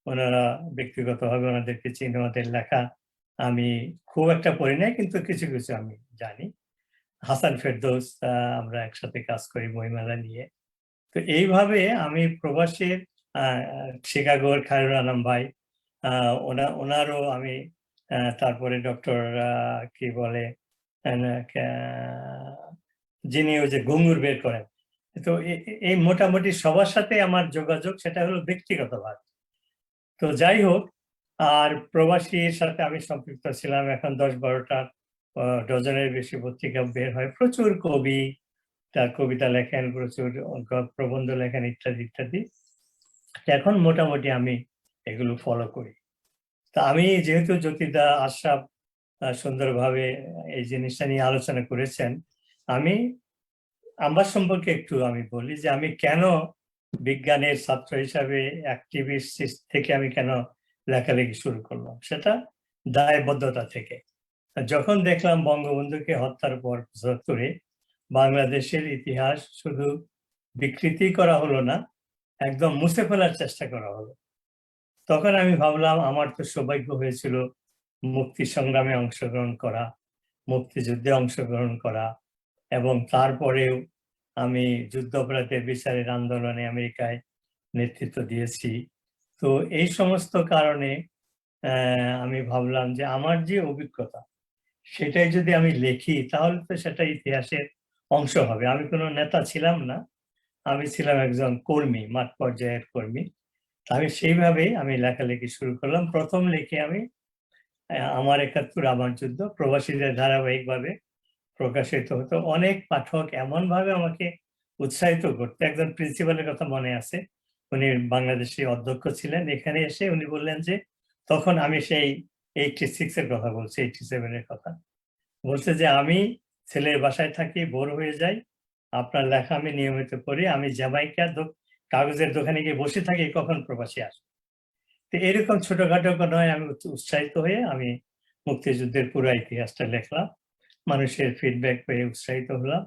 ওনারা ব্যক্তিগতভাবে ওনাদেরকে চিনি, ওনাদের লেখা আমি খুব একটা পড়ি নাই, কিন্তু কিছু কিছু আমি জানি। হাসান ফেরদৌস, আমরা একসাথে কাজ করি বইমেলা নিয়ে। তো এইভাবে আমি প্রবাসীর শিকাগোর খায়রুল আলম ভাই, ওনারও আমি, তারপরে ডক্টর কি বলে যিনি ওই যে ঘুঙুর বের করেন, তো এই মোটামুটি সবার সাথে আমার যোগাযোগ সেটা হলো ব্যক্তিগতভাবে। তো যাই হোক, আর প্রবাসীর সাথে আমি সম্পৃক্ত ছিলাম। এখন 10-12টা ডজনের বেশি পত্রিকা বের হয়, প্রচুর কবি তার কবিতা লেখেন, প্রচুর প্রবন্ধ লেখেন, ইত্যাদি ইত্যাদি। এখন মোটামুটি আমি এগুলো ফলো করি। তা আমি যেহেতু জ্যোতিদা, আশরাফ সুন্দরভাবে এই জিনিসটা নিয়ে আলোচনা করেছেন, আমি আমার সম্পর্কে একটু আমি বলি যে আমি কেন বিজ্ঞানের ছাত্র হিসাবে অ্যাক্টিভিস্ট থেকে আমি কেন লেখালেখি শুরু করলাম। সেটা দায়বদ্ধতা থেকে। যখন দেখলাম বঙ্গবন্ধুকে হত্যার পর ৭৫-এ বাংলাদেশের ইতিহাস শুধু বিকৃতি করা হলো না, একদম মুছে ফেলার চেষ্টা করা হলো, তখন আমি ভাবলাম আমার তো সৌভাগ্য হয়েছিল মুক্তি সংগ্রামে অংশগ্রহণ করা, মুক্তিযুদ্ধে অংশগ্রহণ করা, এবং তারপরেও আমি যুদ্ধাপরাধের বিচারের আন্দোলনে আমেরিকায় নেতৃত্ব দিয়েছি। তো এই সমস্ত কারণে আমি ভাবলাম যে আমার যে অভিজ্ঞতা সেটাই যদি আমি লিখি তাহলে তো সেটা ইতিহাসের অংশ হবে। আমি কোনো নেতা ছিলাম না, আমি ছিলাম একজন কর্মী, মাঠ পর্যায়ের কর্মী। আমি সেইভাবেই আমি লেখালেখি শুরু করলাম। প্রথম লিখে আমি আমার ৭১ আমার যুদ্ধ প্রবাসীদের ধারাবাহিকভাবে প্রকাশিত হতো। অনেক পাঠক এমন ভাবে আমাকে উৎসাহিত করতো। একজন প্রিন্সিপালের কথা মনে আছে, উনি বাংলাদেশি অধ্যক্ষ ছিলেন, এখানে এসে উনি বললেন যে, তখন আমি সেই 86 এর কথা বলছি, 87 এর কথা বলছে যে, আমি ছেলের বাসায় থাকি, বোর হয়ে যাই, আপনার লেখা আমি নিয়মিত পড়ি, আমি জ্যামাইকা কাগজের দোকানে গিয়ে বসে থাকি কখন প্রবাসী আসবে। তো এরকম ছোটখাটো নয়, আমি উৎসাহিত হয়ে আমি মুক্তিযুদ্ধের পুরো ইতিহাসটা লেখলাম, মানুষের ফিডব্যাক পেয়ে উৎসাহিত হলাম।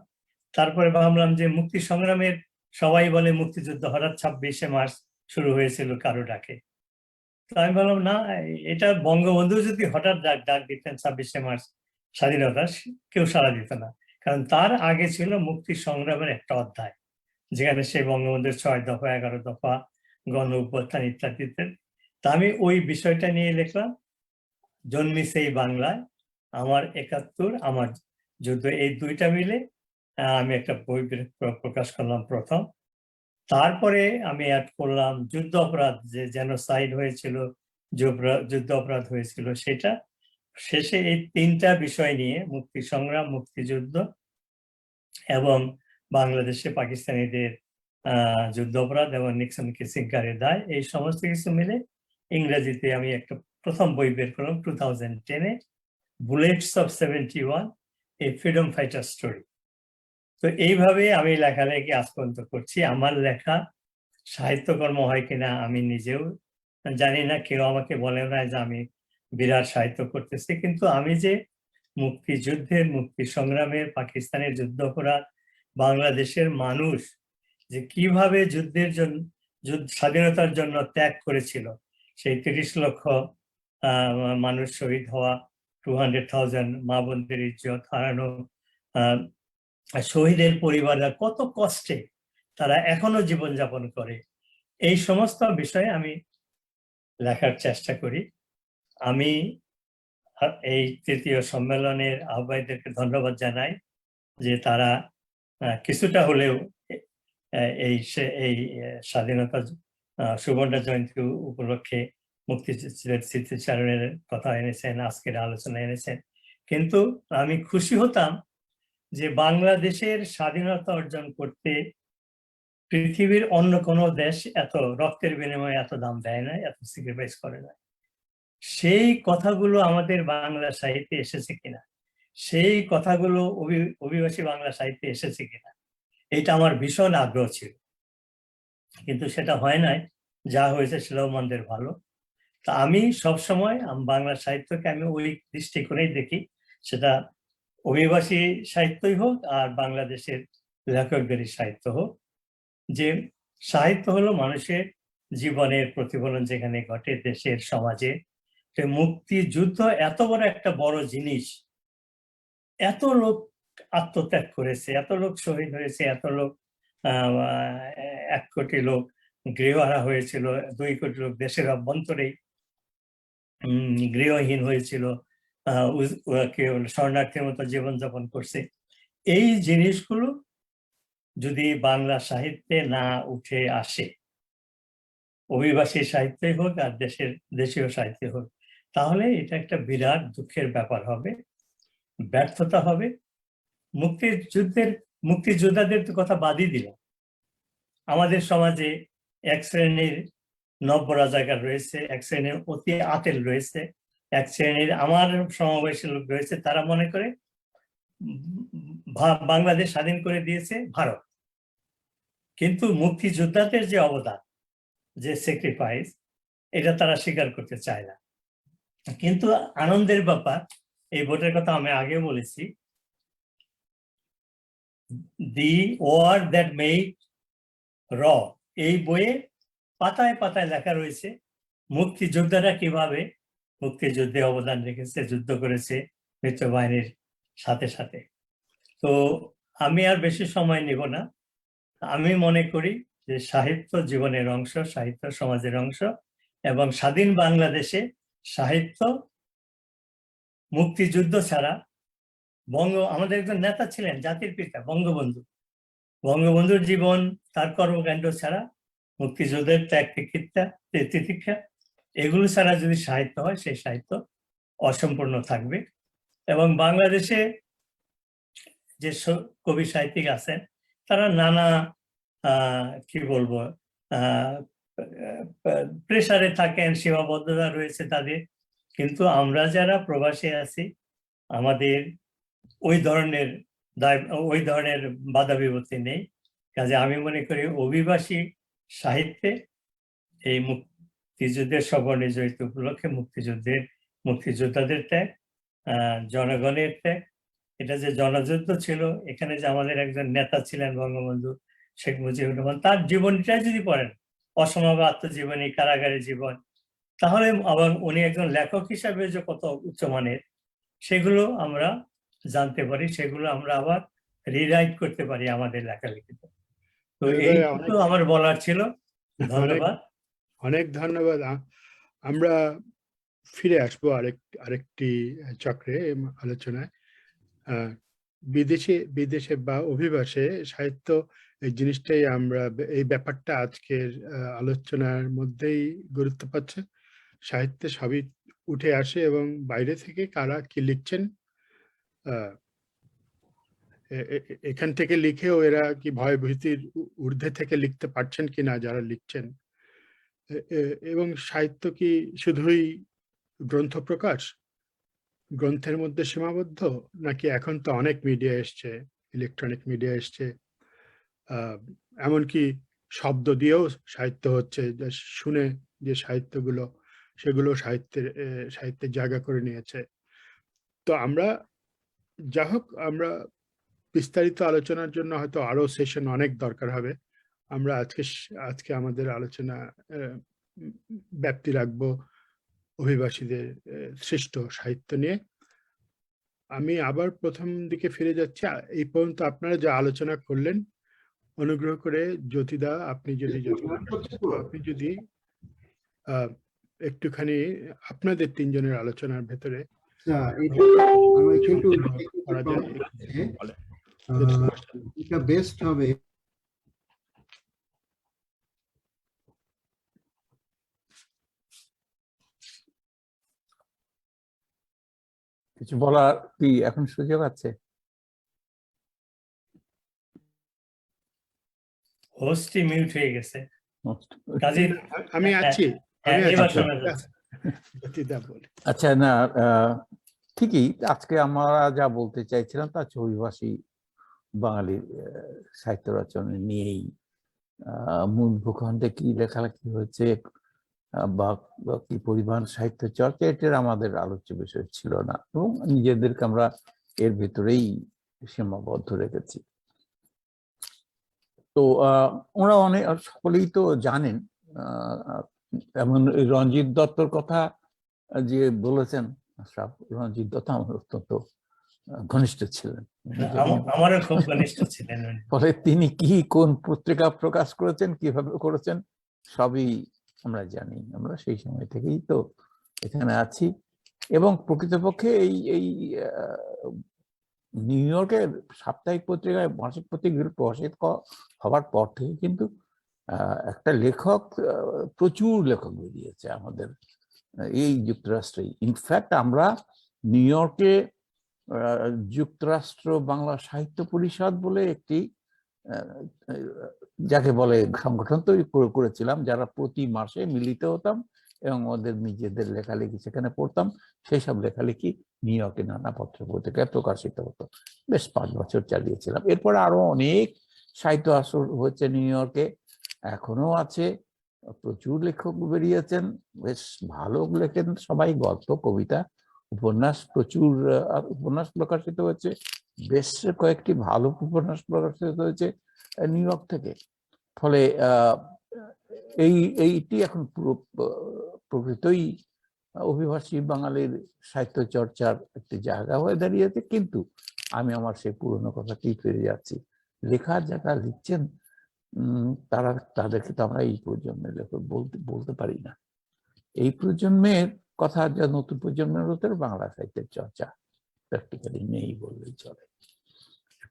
তারপরে ভাবলাম যে মুক্তি সংগ্রামের, সবাই বলে মুক্তিযুদ্ধ হঠাৎ 26শে মার্চ শুরু হয়েছিল কারো ডাকে। তো আমি বললাম না, এটা বঙ্গবন্ধু যদি হঠাৎ ডাক দিতেন 26শে মার্চ স্বাধীনতা, কেউ সাড়া দিত না, কারণ তার আগে ছিল মুক্তি সংগ্রামের একটা অধ্যায়, যেখানে সেই বঙ্গবন্ধুর 6 দফা, 11 দফা, গণ অভ্যুত্থান ইত্যাদিতে। তা আমি ওই বিষয়টা নিয়ে লিখলাম, জন্মিছে এই বাংলায়, আমার ৭১, আমার যুদ্ধ, এই দুইটা মিলে আমি একটা বই প্রকাশ করলাম প্রথম। তারপরে আমি অ্যাড করলাম যুদ্ধ অপরাধ, যে জেনোসাইড হয়েছিল, যুদ্ধ অপরাধ হয়েছিল, সেটা। শেষে এই 3টা বিষয় নিয়ে, মুক্তি সংগ্রাম, মুক্তিযুদ্ধ এবং বাংলাদেশে পাকিস্তানিদের যুদ্ধাপরাধ এবং নিক্সন কিসিঙ্গারের দায়, এই সমস্ত কিছু মিলে ইংরেজিতে আমি একটা প্রথম বই বের করলাম 2010-এ, bullets of 71, a freedom fighter story. তো এইভাবে আমি লেখালেখি আজ পর্যন্ত করছি। আমার লেখা সাহিত্যকর্ম হয় কিনা আমি নিজেও জানি না, কেউ আমাকে বলে না যে আমি বিরাট সাহিত্য করতেছি, কিন্তু আমি যে মুক্তিযুদ্ধের, মুক্তি সংগ্রামের, পাকিস্তানের যুদ্ধাপরাধ, বাংলাদেশের মানুষ যে কিভাবে যুদ্ধের জন্য, স্বাধীনতার জন্য ত্যাগ করেছিল, সেই 30 লক্ষ মানুষ শহীদ হওয়া, 200,000 মা বোনদের ইজ্জত হারানো, শহীদের পরিবাররা কত কষ্টে তারা এখনো জীবনযাপন করে, এই সমস্ত বিষয়ে আমি লেখার চেষ্টা করি। আমি এই তৃতীয় সম্মেলনের আহ্বায়কদেরকে ধন্যবাদ জানাই যে তারা কিছুটা হলেও এই স্বাধীনতা সুবর্ণ জয়ন্তী উপলক্ষে মুক্তিযুদ্ধের স্মৃতিচারণের কথা এনেছেন, আজকের আলোচনা এনেছেন। কিন্তু আমি খুশি হতাম যে বাংলাদেশের স্বাধীনতা অর্জন করতে পৃথিবীর অন্য কোনো দেশ এত রক্তের বিনিময়ে এত দাম দেয় না, এত স্যাক্রিফাইস করে না। সেই কথাগুলো আমাদের বাংলা সাহিত্যে এসেছে কিনা, সেই কথাগুলো অভিবাসী বাংলা সাহিত্যে এসেছে কিনা, এটা আমার ভীষণ আগ্রহ ছিল, কিন্তু সেটা হয় নাই। যা হয়েছে সেটাও মন্দের ভালো। তা আমি সবসময় বাংলা সাহিত্যকে আমি ওই দৃষ্টিকোণেই দেখি, সেটা অভিবাসী সাহিত্যই হোক আর বাংলাদেশের লেখকদেরই সাহিত্য হোক, যে সাহিত্য হলো মানুষের জীবনের প্রতিফলন যেখানে ঘটে দেশের সমাজে। মুক্তিযুদ্ধ এত বড় একটা বড় জিনিস, এত লোক আত্মত্যাগ করেছে, এত লোক শহীদ হয়েছে, এত লোক 1 কোটি লোক গৃহহারা হয়েছিল, 2 কোটি লোক দেশের অভ্যন্তরেই গৃহহীন হয়েছিল, শরণার্থীর মতো জীবনযাপন করছে। এই জিনিসগুলো যদি বাংলা সাহিত্যে না উঠে আসে, অভিবাসী সাহিত্যই হোক আর দেশীয় সাহিত্য হোক, তাহলে এটা একটা বিরাট দুঃখের ব্যাপার হবে, ব্যর্থতা হবে। মুক্তিযোদ্ধাদের তো কথা বাদই দিলাম, আমাদের সমাজে এক শ্রেণীর নব্য রাজাকার রয়েছে, এক শ্রেণীর অতি আতেল রয়েছে, এক শ্রেণীর আমার সমাবেশী লোক রয়েছে, তারা মনে করে বাংলাদেশ স্বাধীন করে দিয়েছে ভারত। কিন্তু মুক্তিযোদ্ধাদের যে অবদান, যে স্যাক্রিফাইস, এটা তারা স্বীকার করতে চায় না। কিন্তু আনন্দের ব্যাপার, এই ভোটের কথা আমি আগে বলেছি, দি ওয়ার দ্যাট মেড র, এই বইয়ে পাতায় পাতায় লেখা রয়েছে মুক্তিযোদ্ধারা কিভাবে মুক্তিযুদ্ধে অবদান রেখেছে, যুদ্ধ করেছে মিত্র বাহিনীর সাথে সাথে। তো আমি আর বেশি সময় নিব না। আমি মনে করি যে সাহিত্য জীবনের অংশ, সাহিত্য সমাজের অংশ, এবং স্বাধীন বাংলাদেশে সাহিত্য মুক্তিযুদ্ধ ছাড়া, আমাদের একজন নেতা ছিলেন জাতির পিতা বঙ্গবন্ধু, বঙ্গবন্ধুর জীবন, তার কর্মকাণ্ড ছাড়া, মুক্তিযুদ্ধের ত্যাগ তিতিক্ষা, এগুলো ছাড়া যদি সাহিত্য হয়, সেই সাহিত্য অসম্পূর্ণ থাকবে। এবং বাংলাদেশে যে কবি সাহিত্যিক আছেন, তারা নানা কি বলবো প্রেসারে থাকেন, সীমাবদ্ধতা রয়েছে তাদের, কিন্তু আমরা যারা প্রবাসী আছি, আমাদের ওই ধরনের বাধা বিপত্তি নেই। কাজে আমি মনে করি অভিবাসী সাহিত্যে এই মুক্তিযুদ্ধের স্ববর্ণ জয়ন্তী উপলক্ষে মুক্তিযোদ্ধাদের ত্যাগ, জনগণের ত্যাগ, এটা যে জনযুদ্ধ ছিল, এখানে যে আমাদের একজন নেতা ছিলেন বঙ্গবন্ধু শেখ মুজিবুর রহমান, তার জীবনটা যদি পড়েন, অসমাপ্ত আত্মজীবনী, কারাগারের জীবন, তাহলে আবার উনি একজন লেখক হিসাবে যে কত উচ্চমানের, সেগুলো আমরা জানতে পারি, সেগুলো আমরা আবার রিরাইট করতে পারি আমাদের লেখালেখিতে। তো এইটুকু আমার বলার ছিল। ধন্যবাদ। অনেক ধন্যবাদ। আমরা ফিরে আসবো আরেকটি চক্রে আলোচনায়। বিদেশে বা অভিবাসে সাহিত্য, এই জিনিসটাই আমরা, এই ব্যাপারটা আজকের আলোচনার মধ্যেই গুরুত্ব পাচ্ছে। সাহিত্যে সবই উঠে আসে এবং বাইরে থেকে কারা কি লিখছেন এখান থেকে লিখেও এরা কি ভয় ভীতির ঊর্ধ্বে থেকে লিখতে পারছেন কিনা যারা লিখছেন, এবং সাহিত্য কি শুধুই গ্রন্থ প্রকাশ, গ্রন্থের মধ্যে সীমাবদ্ধ, নাকি এখন তো অনেক মিডিয়া এসছে, ইলেকট্রনিক মিডিয়া এসছে, এমনকি শব্দ দিয়েও সাহিত্য হচ্ছে, যা শুনে যে সাহিত্যগুলো সেগুলো সাহিত্যের জায়গা করে নিয়েছে। তো আমরা যা হোক, আমরা বিস্তারিত আলোচনার জন্য হয়তো আরো সেশন অনেক দরকার হবে। আমরা আজকে আমাদের আলোচনা ব্যাপ্তি রাখবো অভিবাসীদের সৃষ্ট সাহিত্য নিয়ে। আমি আবার প্রথম দিকে ফিরে যাচ্ছি। এই পর্যন্ত আপনারা যা আলোচনা করলেন, অনুগ্রহ করে জ্যোতিদা আপনি যদি একটুখানি আপনাদের তিনজনের আলোচনার ভেতরে এটা বেস্ট হবে। কিছু বলার কি এখন সুযোগ আছে? হোস্টই মিউট হয়ে গেছে। কাজী আমি আছি। এবার শোনা যাচ্ছে। জ্যোতিদা বলে। আচ্ছা, না ঠিকই, আজকে আমরা যা বলতে চাইছিলাম তা হচ্ছে অভিবাসী বাঙালির সাহিত্য রচনা নিয়েই। মূল ভূখণ্ডে কি লেখালেখি হয়েছে বা কি পরিমাণ সাহিত্য চর্চা, এটার আমাদের আলোচ্য বিষয় ছিল না, এবং নিজেদেরকে আমরা এর ভিতরেই সীমাবদ্ধ রেখেছি। তো ওরা অনেক সকলেই তো জানেন, এমন রঞ্জিত দত্তর কথা যে বলেছেন, রঞ্জিত দত্ত আমার অত্যন্ত ঘনিষ্ঠ ছিলেন, আমারও খুব ঘনিষ্ঠ ছিলেন। ফলে তিনি কি কোন পত্রিকা প্রকাশ করেছেন, কিভাবে করেছেন, সবই আমরা জানি। আমরা সেই সময় থেকেই তো এখানে আছি, এবং প্রকৃতপক্ষে এই নিউ ইয়র্কের সাপ্তাহিক পত্রিকায়, মাসিক পত্রিকা প্রকাশিত হবার পর থেকে কিন্তু একটা লেখক, প্রচুর লেখক বেরিয়েছে আমাদের এই যুক্তরাষ্ট্রে। ইনফ্যাক্ট আমরা নিউ ইয়র্কে যুক্তরাষ্ট্র বাংলা সাহিত্য পরিষদ বলে একটি যাকে বলে সংগঠন তৈরি করেছিলাম, যারা প্রতি মাসে মিলিত হতাম এবং আমাদের নিজেদের লেখালেখি সেখানে পড়তাম। সেই সব লেখালেখি নিউ ইয়র্কে নানা পত্র পত্রিকায় প্রকাশিত হতো। বেশ 5 বছর চালিয়েছিলাম। এরপর আরো অনেক সাহিত্য আসর হয়েছে নিউ ইয়র্কে, এখনো আছে, প্রচুর লেখক বেরিয়েছেন, বেশ ভালো লেখেন সবাই, গল্প, কবিতা, উপন্যাস, প্রচুর উপন্যাস প্রকাশিত হয়েছে, বেশ কয়েকটি ভালো উপন্যাস প্রকাশিত হয়েছে নিউ ইয়র্ক থেকে। ফলে এইটি এখন পুরো প্রকৃতই অভিবাসী বাঙালির সাহিত্য চর্চার একটি জায়গা হয়ে দাঁড়িয়েছে। কিন্তু আমি আমার সেই পুরনো কথাতেই ফিরে যাচ্ছি, লেখার যারা লিখছেন তাদেরকে তো আমরা এই প্রজন্মের লেখক বলতে পারি না। এই প্রজন্মের কথা, যা নতুন প্রজন্মের ভিতরে বাংলা সাহিত্যের চর্চা প্র্যাকটিক্যালি নেই বললেই চলে।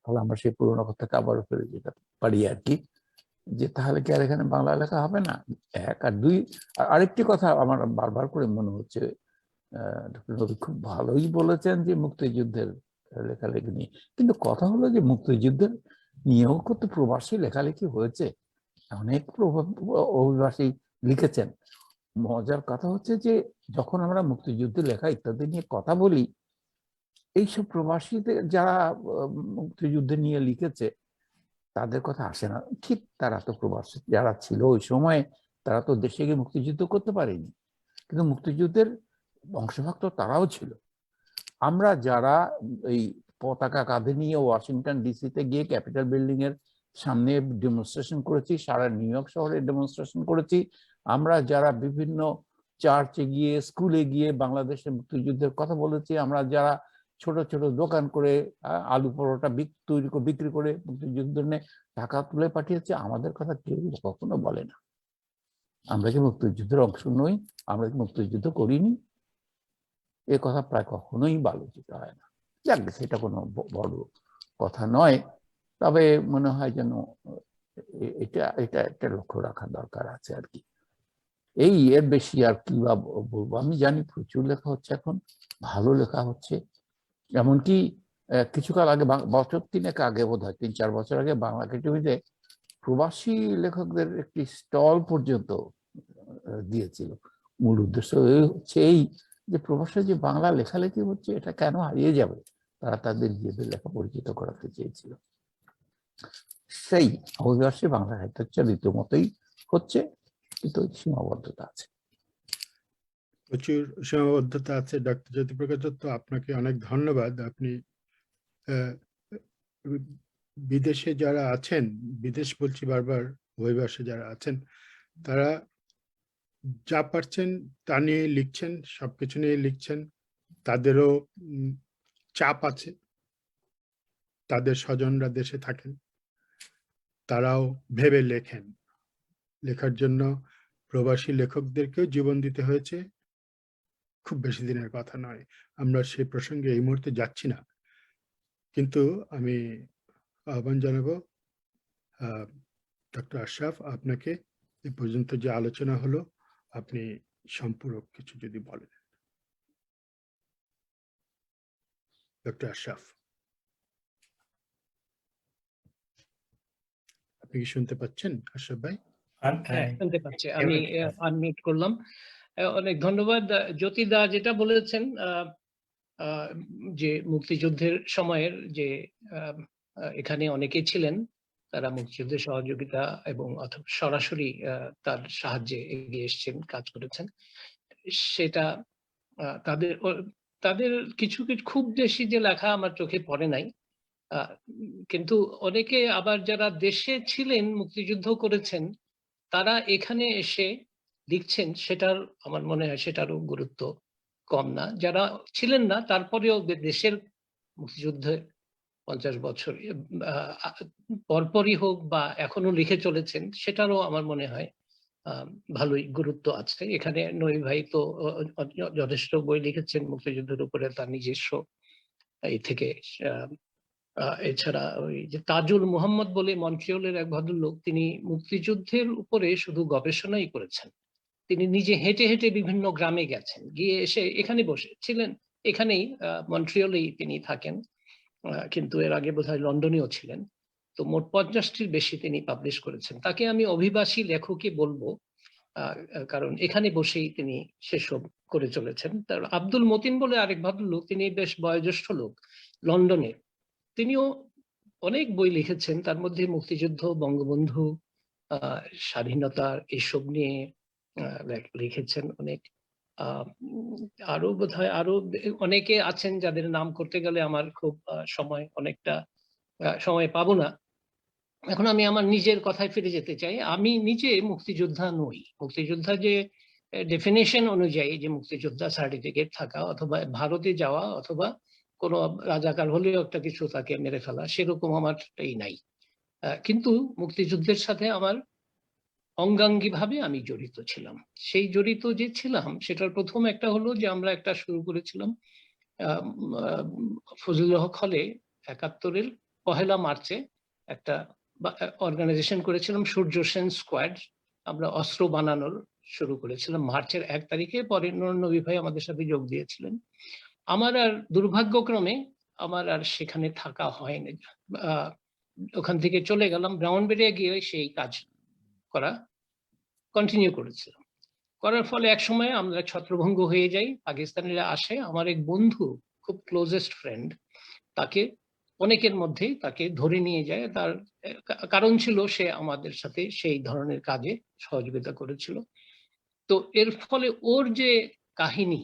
ফলে আমরা সেই পুরোনো কথাকে আবারও ফিরে যেতে পারি আর কি, যে তাহলে কি আর এখানে বাংলা লেখা হবে না? এক। আর দুই, আরেকটি কথা আমার বারবার করে মনে হচ্ছে, ডক্টর নবী খুব ভালোই বলেছেন যে মুক্তিযুদ্ধের লেখালেখি নিয়ে, কিন্তু কথা হলো যে মুক্তিযুদ্ধের নিয়েও কত প্রবাসী লেখালেখি হয়েছে, অনেক অভিবাসী লিখেছেন। মজার কথা হচ্ছে যে যখন আমরা মুক্তিযুদ্ধের লেখা ইত্যাদি নিয়ে কথা বলি, এইসব প্রবাসীদের যারা মুক্তিযুদ্ধে নিয়ে লিখেছে তাদের কথা আসে না। ঠিক, তারা তো প্রবাসী যারা ছিল ওই সময়, তারা তো দেশে গিয়ে মুক্তিযুদ্ধ করতে পারেনি, কিন্তু মুক্তিযুদ্ধের অংশভাগ তো তারাও ছিল। আমরা যারা এই পতাকা কাঁধে নিয়ে ওয়াশিংটন ডিসিতে গিয়ে ক্যাপিটাল বিল্ডিং এর সামনে ডেমনস্ট্রেশন করেছি, সারা নিউ ইয়র্ক শহরে ডেমনস্ট্রেশন করেছি, আমরা যারা বিভিন্ন চার্চে গিয়ে, স্কুলে গিয়ে বাংলাদেশের মুক্তিযুদ্ধের কথা বলেছি, আমরা যারা ছোট ছোট দোকান করে আলু পরোটা বিক্রি করে মুক্তিযুদ্ধ নিয়ে টাকা তুলে পাঠিয়েছে, আমাদের কথা কেউ কখনো বলে না। আমরা কি মুক্তিযুদ্ধের অংশ নই? আমরা কি মুক্তিযুদ্ধ করিনি? এ কথা প্রায় কখনোই আলোচিত হয় না। যাক, সেটা কোনো বড় কথা নয়, তবে মনে হয় যেন এটা একটা লক্ষ্য রাখা দরকার আছে আর কি। এর বেশি আর কি বা বলবো। আমি জানি প্রচুর লেখা হচ্ছে এখন, ভালো লেখা হচ্ছে, এমনকি কিছুকাল আগে বছর 3 আগে বোধহয় 3-4 বছর আগে বাংলা একাডেমিতে প্রবাসী লেখকদের একটি স্টল পর্যন্ত দিয়েছিল। মূল উদ্দেশ্য হচ্ছে এই যে প্রবাসে যে বাংলা লেখালেখি হচ্ছে এটা কেন হারিয়ে যাবে, তারা তাদের নিজেদের লেখা পরিচিত করাতে চেয়েছিল। সেই অভিবাসী বাংলা সাহিত্য রীতিমতোই হচ্ছে, কিন্তু সীমাবদ্ধতা আছে, প্রচুর সীমাবদ্ধতা আছে। ডক্টর জ্যোতিপ্রকাশ দত্ত, আপনাকে অনেক ধন্যবাদ। আপনি বিদেশে যারা আছেন, বিদেশ বলছি বারবার, অভিবাসে যারা আছেন, তারা যা পারছেন তা নিয়ে লিখছেন, সবকিছু নিয়ে লিখছেন। তাদেরও চাপ আছে, তাদের স্বজনরা দেশে থাকেন, তারাও ভেবে লেখেন। লেখার জন্য প্রবাসী লেখকদেরকেও জীবন দিতে হয়েছে, খুব বেশি দিনের কথা নয়। আমরা সেই প্রসঙ্গে এই মুহূর্তে যাচ্ছি না, কিন্তু আমি আহ্বান জানাবো ডক্টর আশরাফ, আপনাকে এ পর্যন্ত যে আলোচনা হলো আপনি সম্পূরক কিছু যদি বলেন। ডক্টর আশরাফ, আপনি কি শুনতে পাচ্ছেন আশরাফ ভাই? হ্যাঁ, শুনতে পাচ্ছি। আমি আনমিউট করলাম। অনেক ধন্যবাদ। জ্যোতিদা যেটা বলেছেন, যে মুক্তিযুদ্ধের সময়ের যে এখানে অনেকেই ছিলেন, তারা মুক্তিযুদ্ধের সহযোগিতা এবং সরাসরি তার সাহায্যে এগিয়ে এসেছেন, কাজ করেছেন, সেটা তাদের তাদের কিছু কিছু খুব বেশি যে লেখা আমার চোখে পড়ে নাই, কিন্তু অনেকে আবার যারা দেশে ছিলেন, মুক্তিযুদ্ধ করেছেন, তারা এখানে এসে লিখছেন, সেটার আমার মনে হয় সেটারও গুরুত্ব কম না। যারা ছিলেন না তারপরেও দেশের মুক্তিযুদ্ধে 50 বছর পরপরই হোক বা এখনো লিখে চলেছেন, সেটারও আমার মনে হয় ভালোই গুরুত্ব আছে। এখানে নই ভাই তো যথেষ্ট বই লিখেছেন মুক্তিযুদ্ধের উপরে, তার নিজস্ব এই থেকে। এছাড়া ওই যে তাজুল মুহাম্মদ বলে মন্ট্রিয়লের এক ভদ্রলোক, তিনি মুক্তিযুদ্ধের উপরে শুধু গবেষণাই করেছেন। তিনি নিজে হেঁটে হেঁটে বিভিন্ন গ্রামে গেছেন, গিয়ে এসে এখানে বসে ছিলেন, এখানেই মন্ট্রিয়লেই তিনি থাকেন, কিন্তু এর আগে বোধহয় লন্ডনেও ছিলেন। তো মোট 50টির বেশি তিনি পাবলিশ করেছেন। তাকে আমি অভিবাসী লেখকই বলবো, কারণ এখানে বসেই তিনি সেসব করে চলেছেন। তার আব্দুল মতিন বলে আরেক ভদ্রলোক, তিনি বেশ বয়োজ্যেষ্ঠ লোক, লন্ডনে, তিনিও অনেক বই লিখেছেন, তার মধ্যে মুক্তিযুদ্ধ, বঙ্গবন্ধু, স্বাধীনতা, এইসব নিয়ে লিখেছেন অনেক। আরো বোধহয় আরো অনেকে আছেন যাদের নাম করতে গেলে আমার খুব অনেকটা সময় পাবো না। এখন আমি আমার নিজের কথায় ফিরে যেতে চাই। আমি নিজে মুক্তিযোদ্ধা নই। মুক্তিযোদ্ধা যে ডেফিনেশন অনুযায়ী যে মুক্তিযোদ্ধা সার্টিফিকেট থাকা, অথবা ভারতে যাওয়া, অথবা কোনো রাজাকার হলেও একটা কিছু তাকে মেরে ফেলা, সেরকম আমার এই নাই। কিন্তু মুক্তিযুদ্ধের সাথে আমার অঙ্গাঙ্গী ভাবে আমি জড়িত ছিলাম। সেই জড়িত যে ছিলাম, সেটার প্রথম একটা হলো যে আমরা একটা শুরু করেছিলাম ফজলুল হক হলে 71-এর 1 মার্চে একটা অর্গানাইজেশন করেছিলাম, সূর্য সেন স্কোয়াড। আমরা অস্ত্র বানানোর শুরু করেছিলাম মার্চের 1 তারিখে। পরে নবী ভাই আমাদের সাথে যোগ দিয়েছিলেন। আমার আর দুর্ভাগ্যক্রমে আমার আর সেখানে থাকা হয়নি, ওখান থেকে চলে গেলাম, ব্রাউনবেরিয়া গিয়ে সেই কাজ করা কন্টিনিউ করেছিলাম। করার ফলে এক সময় আমরা ছত্রভঙ্গ হয়ে যাই, পাকিস্তানিরা আসে। আমার এক বন্ধু, খুব ক্লোজেস্ট ফ্রেন্ড, তাকে অনেকের মধ্যেই তাকে ধরে নিয়ে যায়। তার কারণ ছিল সে আমাদের সাথে সেই ধরনের কাজে সহযোগিতা করেছিল। তো এর ফলে ওর যে কাহিনী,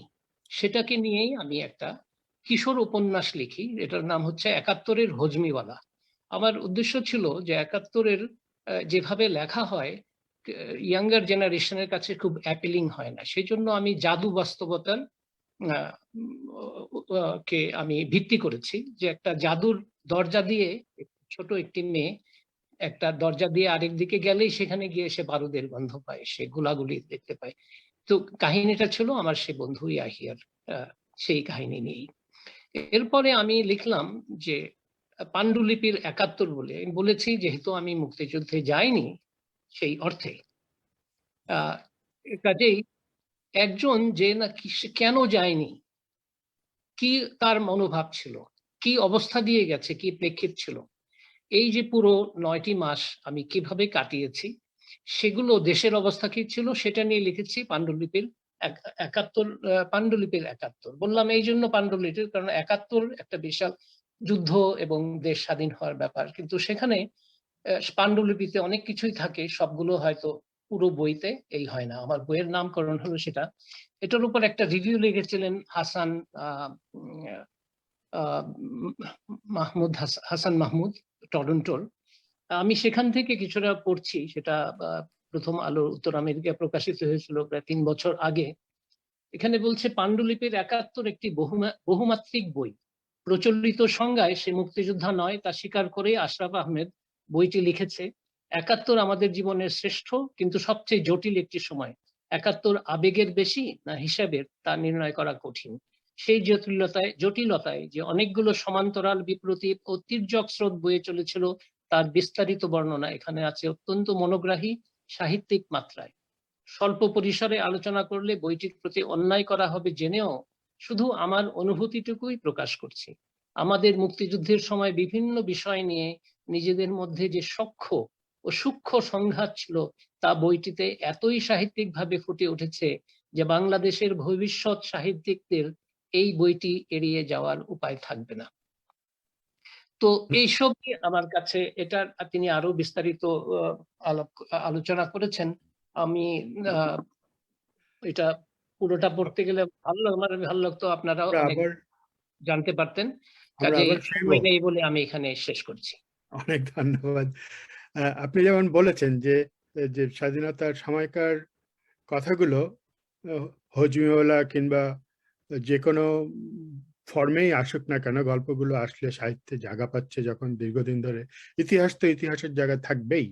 সেটাকে নিয়েই আমি একটা কিশোর উপন্যাস লিখি, এটার নাম হচ্ছে 71-এর হজমিওয়ালা। আমার উদ্দেশ্য ছিল যে 71-এর যেভাবে লেখা হয়, ইয়াঙ্গার জেনারেশনের কাছে খুব অ্যাপিলিং হয় না। সেই জন্য আমি জাদু বাস্তবতার কে আমি ভিত্তি করেছি, যে একটা জাদুর দরজা দিয়ে ছোট একটি মেয়ে একটা দরজা দিয়ে আরেক দিকে গেলেই সেখানে গিয়ে সে বারুদের গন্ধ পায়, সে গোলাগুলি দেখতে পায়। তো কাহিনীটা ছিল আমার সে বন্ধু ইয়াহিয়ার সেই কাহিনী নিয়েই। এরপরে আমি লিখলাম যে পাণ্ডুলিপির 71 বলে। আমি বলেছি যেহেতু আমি মুক্তিযুদ্ধে যাইনি সেই অর্থে, কাজেই একজন যে না কেন যায়নি, কি তার মনোভাব ছিল, কি অবস্থা দিয়ে গেছে, কি প্রেক্ষিত ছিল। এই যে পুরো 9টি মাস আমি কিভাবে কাটিয়েছি, সেগুলো দেশের অবস্থা কি ছিল সেটা নিয়ে লিখেছি পাণ্ডুলিপির 71 বললাম এই জন্য পাণ্ডুলিপির, কারণ 71 একটা বিশাল যুদ্ধ এবং দেশ স্বাধীন হওয়ার ব্যাপার, কিন্তু সেখানে পাণ্ডুলিপিতে অনেক কিছুই থাকে, সবগুলো হয়তো পুরো বইতে এই হয় না। আমার বইয়ের নামকরণ হলো সেটা। এটার উপর একটা রিভিউ লিখেছিলেন হাসান মাহমুদ টরন্টোর। আমি সেখান থেকে কিছুটা পড়ছি, সেটা প্রথম আলো উত্তর আমেরিকা প্রকাশিত হয়েছিল প্রায় 3 বছর আগে। এখানে বলছে পাণ্ডুলিপির 71 একটি বহুমাত্রিক বই। প্রচলিত সংজ্ঞায় সে মুক্তিযোদ্ধা নয় তা স্বীকার করে আশরাফ আহমেদ বইটি লিখেছে। 71 আমাদের জীবনের শ্রেষ্ঠ কিন্তু সবচেয়ে জটিল একটি সময়। 71 আবেগের বেশি না হিসাবের তা নির্ণয় করা কঠিন। সেই জটিলতায় যে অনেকগুলো সমান্তরাল বিপ্রতি ও তির্যক স্রোত বয়ে চলেছিল তার বিস্তারিত বর্ণনা এখানে আছে অত্যন্ত মনোগ্রাহী সাহিত্যিক মাত্রায়। স্বল্প পরিসরে আলোচনা করলে বইটির প্রতি অন্যায় করা হবে জেনেও শুধু আমার অনুভূতিটুকুই প্রকাশ করছি। আমাদের মুক্তিযুদ্ধের সময় বিভিন্ন বিষয় নিয়ে নিজেদের মধ্যে যে সখ্য ও সূক্ষ্ম সংঘাত ছিল তা বইটিতে এতই সাহিত্যিকভাবে ফুটে উঠেছে যে বাংলাদেশের ভবিষ্যৎ সাহিত্যিকদের এই বইটি এড়িয়ে যাওয়ার উপায় থাকবে না। তো এইসব আমার কাছে এটা তিনি আরো বিস্তারিত আলোচনা করেছেন। আমি এটা পুরোটা পড়তে গেলে ভালো লাগতো, আপনারাও অনেক জানতে পারতেন, কাজে সময় নেই বলে আমি এখানে শেষ করছি। অনেক ধন্যবাদ। আপনি যেমন বলেছেন যে যে স্বাধীনতার সময়কার কথাগুলো হজমিওয়ালা কিংবা যে কোনো ফর্মেই আসুক না কেন, গল্পগুলো আসলে সাহিত্যে জায়গা পাচ্ছে যখন দীর্ঘদিন ধরে। ইতিহাস তো ইতিহাসের জায়গা থাকবেই,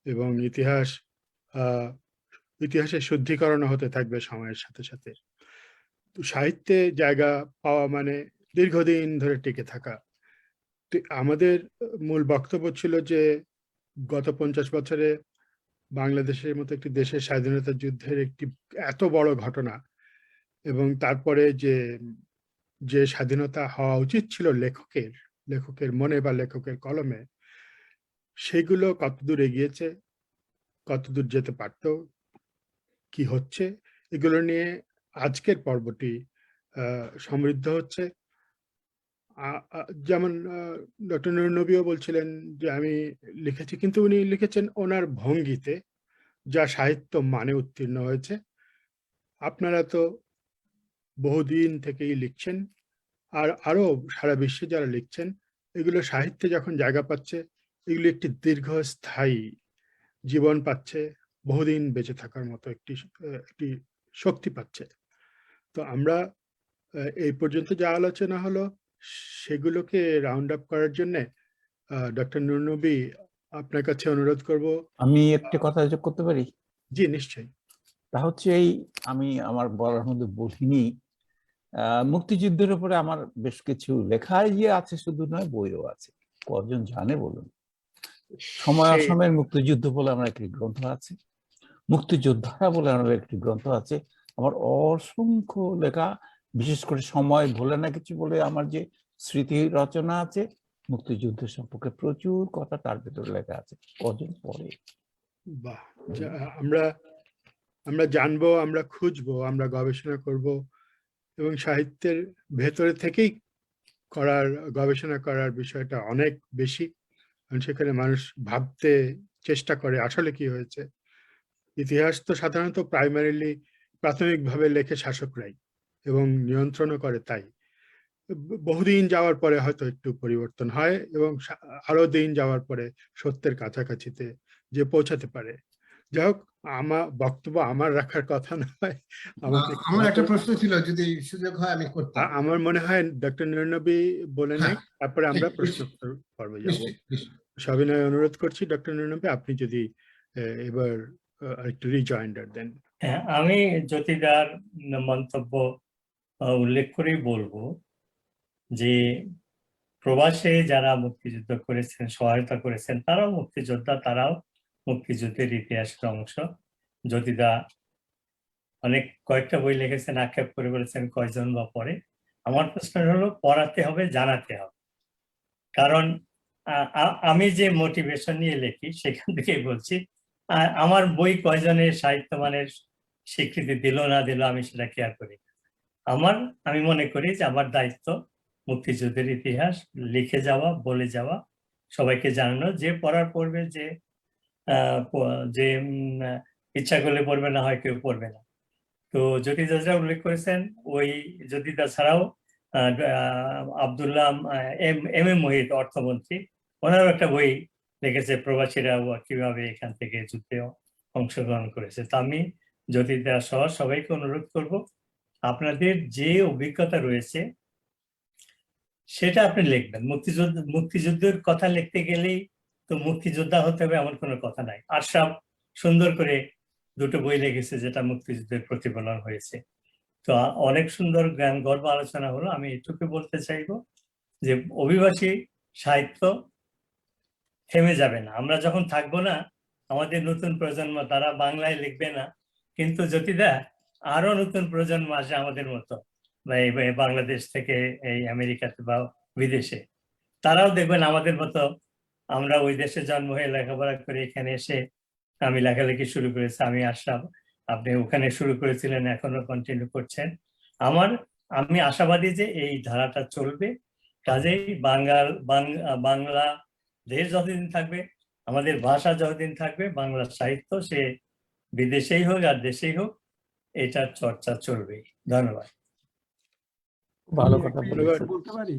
এবং ইতিহাসের শুদ্ধিকরণ হতে থাকবে সময়ের সাথে সাথে। তো সাহিত্যে জায়গা পাওয়া মানে দীর্ঘদিন ধরে টিকে থাকা। তো আমাদের মূল বক্তব্য ছিল যে গত 50 বছরে বাংলাদেশের মতো একটি দেশের স্বাধীনতা যুদ্ধের একটি এত বড় ঘটনা, এবং তারপরে যে স্বাধীনতা হওয়া উচিত ছিল লেখকের মনে বা লেখকের কলমে, সেগুলো কতদূর এগিয়েছে, কতদূর যেতে পারত, কি হচ্ছে, এগুলো নিয়ে আজকের পর্বটি সমৃদ্ধ হচ্ছে। যেমন ডক্টর নুরুন নবীও বলছিলেন যে আমি লিখেছি, কিন্তু উনি লিখেছেন ওনার ভঙ্গিতে, যা সাহিত্য মানে উত্তীর্ণ হয়েছে। আপনারা তো বহুদিন থেকেই লিখছেন, আর আরো সারা বিশ্বে যারা লিখছেন, এগুলো সাহিত্যে যখন জায়গা পাচ্ছে, এগুলো একটি দীর্ঘস্থায়ী জীবন পাচ্ছে, বহুদিন বেঁচে থাকার মতো একটি শক্তি পাচ্ছে। তো আমরা এই পর্যন্ত যা আলোচনা হলো সেগুলোকে রাউন্ড আপ করার জন্য ডক্টর নুরুন নবী, আপনার কাছে অনুরোধ করব। আমি একটা কথা যোগ করতে পারি? জি, নিশ্চয়ই। তা হচ্ছে আমি আমার বলার মধ্যে বলিনি, মুক্তিযুদ্ধের উপরে আমার বেশ কিছু লেখায় যে আছে শুধু নয়, বইও আছে। কজন জানে বলুন? সময় অসময়ের মুক্তিযুদ্ধ বলে আমার একটি গ্রন্থ আছে, মুক্তিযোদ্ধারা বলে আমার একটি গ্রন্থ আছে। আমার অসংখ্য লেখা, বিশেষ করে সময় ভোলে না কিছু বলে আমার যে স্মৃতি রচনা আছে, মুক্তিযুদ্ধের সম্পর্কে প্রচুর কথা তার ভেতরে লেখা আছে। কজন পড়ে? বাহ! আমরা জানবো, আমরা খুঁজবো, আমরা গবেষণা করব, এবং সাহিত্যের ভেতরে থেকেই গবেষণা করার বিষয়টা অনেক বেশি, কারণ সেখানে মানুষ ভাবতে চেষ্টা করে আসলে কি হয়েছে। ইতিহাস তো সাধারণত প্রাথমিকভাবে লেখে শাসকরাই, এবং নিয়ন্ত্রণও করে তাই। বহুদিন যাওয়ার পরে হয়তো একটু পরিবর্তন হয়, এবং আরো দিন যাওয়ার পরে সত্যের কাছাকাছিতে যে পৌঁছাতে পারে। যাই হোক, বক্তব্য আমার রাখার কথা নয়। আমার একটা প্রশ্ন ছিল, যদি সুযোগ হয় আমি করতাম। আমার মনে হয় ডক্টর নুরুন নবী বলে নেই, তারপরে আমরা প্রশ্নোত্তর পর্বে যাব। সবিনয় অনুরোধ করছি ডক্টর নুরুন নবী, আপনি যদি এবার একটু রিজয়েন্ডার দেন। হ্যাঁ, আমি জ্যোতিদার মন্তব্য উল্লেখ করেই বলবো যে প্রবাসে যারা মুক্তিযুদ্ধ করেছেন, সহায়তা করেছেন, তারাও মুক্তিযোদ্ধা, তারাও মুক্তিযুদ্ধের ইতিহাসের অংশ। জ্যোতিদা কয়েকটা বই লিখেছেন, আক্ষেপ করে বলেছেন কয়জন বা পড়ে। আমার প্রশ্ন হলো পড়াতে হবে, জানাতে হবে। কারণ আমি যে মোটিভেশন নিয়ে লিখি সেখান থেকে বলছি, আমার বই কয়জনের সাহিত্য মানের স্বীকৃতি দিল না দিল আমি সেটা কেয়ার করি না। আমি মনে করি যে আমার দায়িত্ব মুক্তিযুদ্ধের ইতিহাস লিখে যাওয়া, বলে যাওয়া, সবাইকে জানানো। যে পড়ার পড়বে, যে ইচ্ছা করলে পড়বে, না হয় কেউ পড়বে না। তো জ্যোতিদাসরা উল্লেখ করেছেন, ওই জ্যোতিদা ছাড়াও আব্দুল্লাহ এম এ মহিত অর্থমন্ত্রী, ওনারও একটা বই লিখেছে, প্রবাসীরা কিভাবে এখান থেকে যুদ্ধে অংশগ্রহণ করেছে। তো আমি জ্যোতিদাস সহ সবাইকে অনুরোধ করব, আপনাদের যে অভিজ্ঞতা রয়েছে সেটা আপনি লিখবেন। মুক্তিযুদ্ধের কথা লিখতে গেলেই তো মুক্তিযোদ্ধা হতে হবে এমন কোনো কথা নাই। আশরাফ সুন্দর করে দুটো বই লিখেছে যেটা মুক্তিযুদ্ধের প্রতিফলন হয়েছে। তো অনেক সুন্দর জ্ঞান গর্ব আলোচনা হলো। আমি এটুকু বলতে চাইবো যে অভিবাসী সাহিত্য থেমে যাবে না। আমরা যখন থাকবো না, আমাদের নতুন প্রজন্ম তারা বাংলায় লিখবে না, কিন্তু জ্যোতিদা আরো নতুন প্রজন্ম আসে আমাদের মতো, বা এই বাংলাদেশ থেকে এই আমেরিকাতে বা বিদেশে, তারাও দেখবেন আমাদের মতো আমরা ওই দেশে জন্ম হয়ে লেখাপড়া করে এখানে এসে আমি লেখালেখি শুরু করেছি। আমি আশরাফ, আপনি ওখানে শুরু করেছিলেন, এখনো কন্টিনিউ করছেন। আমি আশাবাদী যে এই ধারাটা চলবে। কাজেই বাংলা দেশ যতদিন থাকবে, আমাদের ভাষা যতদিন থাকবে, বাংলা সাহিত্য সে বিদেশেই হোক আর দেশেই হোক, এটার চর্চা চলবেই। ধন্যবাদ। ভালো কথা বলেছেন। বলতে পারি?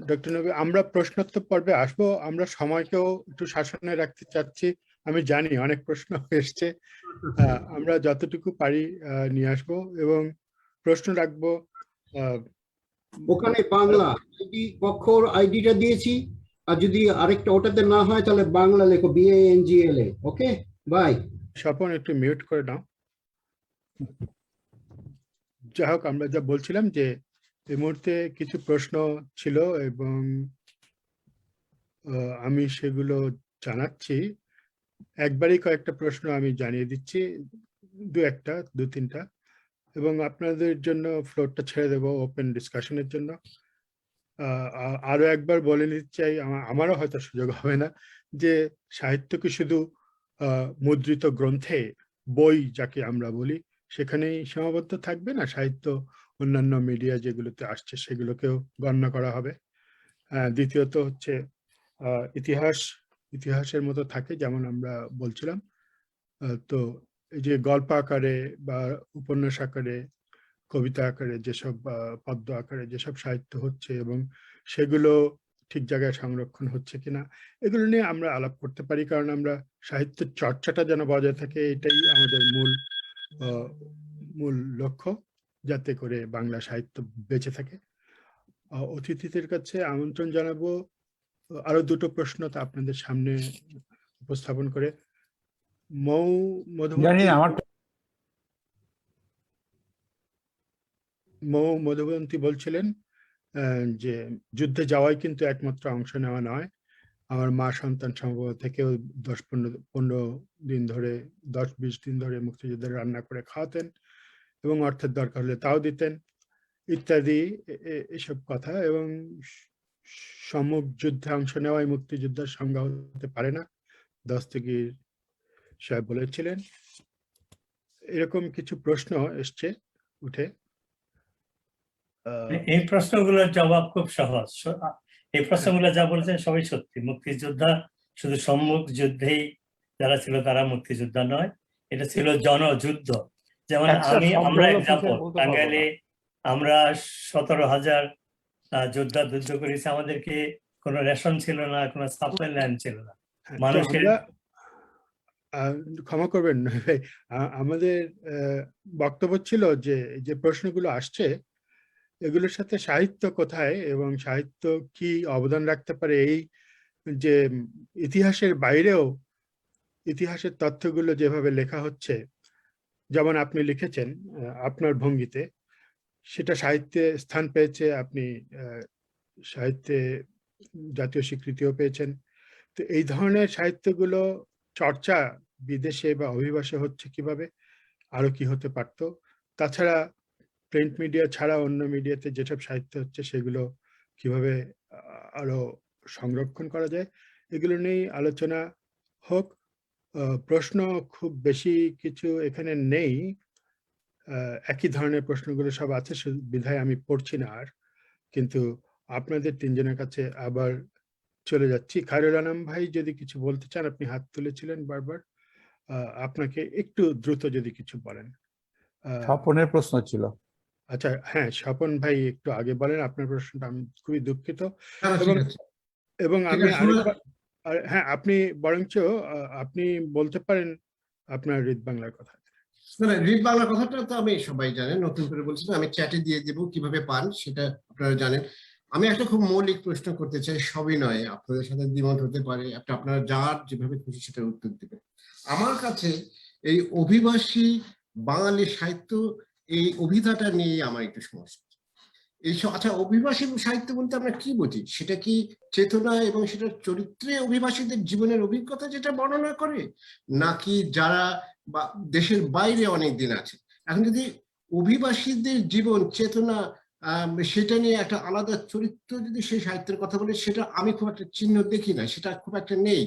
ডক্টর নবী, আমরা প্রশ্নোত্তর পর্বে আসবো। আমরা সময়কেও একটু শাসনে রাখতে চাচ্ছি। আমি জানি অনেক প্রশ্ন এসছে, আমরা যতটুকু পারি নিয়ে আসবো এবং প্রশ্ন রাখবো। ওখানে বাংলা আইডি পক্ষর আইডিটা দিয়েছি, আর যদি আরেকটা ওটাতে না হয় তাহলে বাংলা লেখো, BANGLA। Okay, by. স্বপন একটু মিউট করে নাও। যাই হোক, আমরা যা বলছিলাম যে এই মুহূর্তে কিছু প্রশ্ন ছিল এবং আমি সেগুলো জানাচ্ছি। একবারই কয়েকটা প্রশ্ন আমি জানিয়ে দিচ্ছি, দু তিনটা, এবং আপনাদের জন্য ফ্লোরটা ছেড়ে দেবো ওপেন ডিসকাশনের জন্য। আরো একবার বলে নিতে চাই, আমারও হয়তো সুযোগ হবে না, যে সাহিত্য কি শুধু মুদ্রিত গ্রন্থে, বই যাকে আমরা বলি, সেখানেই সীমাবদ্ধ থাকবে না। সাহিত্য অন্যান্য মিডিয়া যেগুলোতে আসছে সেগুলোকেও গণ্য করা হবে। দ্বিতীয়ত হচ্ছে ইতিহাসের মতো থাকে, যেমন আমরা বলছিলাম। তো এই যে গল্প আকারে বা উপন্যাস আকারে, কবিতা আকারে যেসব, পদ্য আকারে যেসব সাহিত্য হচ্ছে এবং সেগুলো ঠিক জায়গায় সংরক্ষণ হচ্ছে কিনা, এগুলো নিয়ে আমরা আলাপ করতে পারি। কারণ আমরা সাহিত্যের চর্চাটা যেন বজায় থাকে, এটাই আমাদের মূল লক্ষ্য, যাতে করে বাংলা সাহিত্য বেঁচে থাকে। অতিথিদের কাছে আমন্ত্রণ জানাবো আরো দুটো প্রশ্ন তা আপনাদের সামনে উপস্থাপন করে। মধুবন্তী বলছিলেন যে যুদ্ধে যাওয়াই কিন্তু একমাত্র অংশ নেওয়া নয়। আমার মা সন্তান সম্ভব থেকেও 10-15 দিন ধরে, 10-20 দিন ধরে মুক্তিযুদ্ধের রান্না করে খাওয়াতেন এবং অর্থের দরকার হলে তাও দিতেন, ইত্যাদি এসব কথা। এবং সম্মুখ যুদ্ধে অংশ নেওয়াই মুক্তিযুদ্ধের সংজ্ঞা হতে পারে না, দস্তগীর সাহেব বলেছিলেন। এরকম কিছু প্রশ্ন এসছে উঠে। এই প্রশ্নগুলোর জবাব খুব সহজ। এই প্রশ্নগুলো যা বলেছেন সবই সত্যি। মুক্তিযোদ্ধা শুধু সম্মুখ যুদ্ধেই যারা ছিল তারা মুক্তিযোদ্ধা নয়, এটা ছিল জনযুদ্ধ। যেমন আমরা এক্সাম্পল, টাঙ্গাইলে আমরা 17,000 যোদ্ধা যুদ্ধ করেছি, আমাদেরকে কোনো রেশন ছিল না, কোনো সাপ্লাই লাইন ছিল না। মানুষের, ক্ষমা করবেন, আমাদের বক্তব্য ছিল যে যে প্রশ্নগুলো আসছে এগুলোর সাথে সাহিত্য কোথায় এবং সাহিত্য কি অবদান রাখতে পারে, এই যে ইতিহাসের বাইরেও ইতিহাসের তথ্যগুলো যেভাবে লেখা হচ্ছে, যেমন আপনি লিখেছেন আপনার ভঙ্গিতে, সেটা সাহিত্যে স্থান পেয়েছে, আপনি সাহিত্যে জাতীয় স্বীকৃতিও পেয়েছেন। তো এই ধরনের সাহিত্যগুলো চর্চা বিদেশে বা অভিবাসে হচ্ছে কিভাবে, আরো কি হতে পারতো? তাছাড়া প্রিন্ট মিডিয়া ছাড়া অন্য মিডিয়াতে যেসব সাহিত্য হচ্ছে সেগুলো কিভাবে আরো সংরক্ষণ করা যায় এগুলো নিয়েই আলোচনা হোক। প্রশ্ন খুব বেশি কিছু এখানে নেই, একই ধরনের প্রশ্নগুলো সব আছে, বিধায় আমি পড়ছি না আর। কিন্তু আপনাদের তিনজনের কাছে আবার চলে যাচ্ছি। খায়রুল আনাম ভাই যদি কিছু বলতে চান, আপনি হাত তুলেছিলেন বারবার, আপনাকে একটু দ্রুত যদি কিছু বলেন। স্বপনের প্রশ্ন ছিল। আচ্ছা, হ্যাঁ, স্বপন ভাই একটু আগে বলেন আপনার প্রশ্নটা, আমি খুবই দুঃখিত। হ্যাঁ, ঠিক আছে। এবং ঠিক আমি আছে, আরেকবার, হ্যাঁ, আপনি বরঞ্চ আপনি বলতে পারেন আপনার রিড বাংলার কথা। মানে রিড বাংলা কথাটা তো আমি সবাই জানেন, নতুন করে বলছি না, আমি চ্যাটে দিয়ে দেবো, কিভাবে পান সেটা আপনারা জানেন। আমি একটা খুব মৌলিক প্রশ্ন করতে চাই, সবই নয়, আপনাদের সাথে দ্বিমত হতে পারে, আপনারা যার যেভাবে খুশি সেটার উত্তর দেবেন। আমার কাছে এই অভিবাসী বাঙালি সাহিত্য, এই অভিধাটা নিয়ে আমার একটু সমস্যা। আচ্ছা, অভিবাসী সাহিত্য বলতে আমরা কি বুঝি? সেটা কি চেতনা এবং সেটার চরিত্রে অভিবাসীদের জীবনের অভিজ্ঞতা যেটা বর্ণনা করে, নাকি যারা বা দেশের বাইরে অনেক দিন আছে? এখন যদি অভিবাসীদের জীবন চেতনা সেটা নিয়ে একটা আলাদা চরিত্র যদি সেই সাহিত্যের কথা বলে, সেটা আমি খুব একটা চিহ্ন দেখি না, সেটা খুব একটা নেই।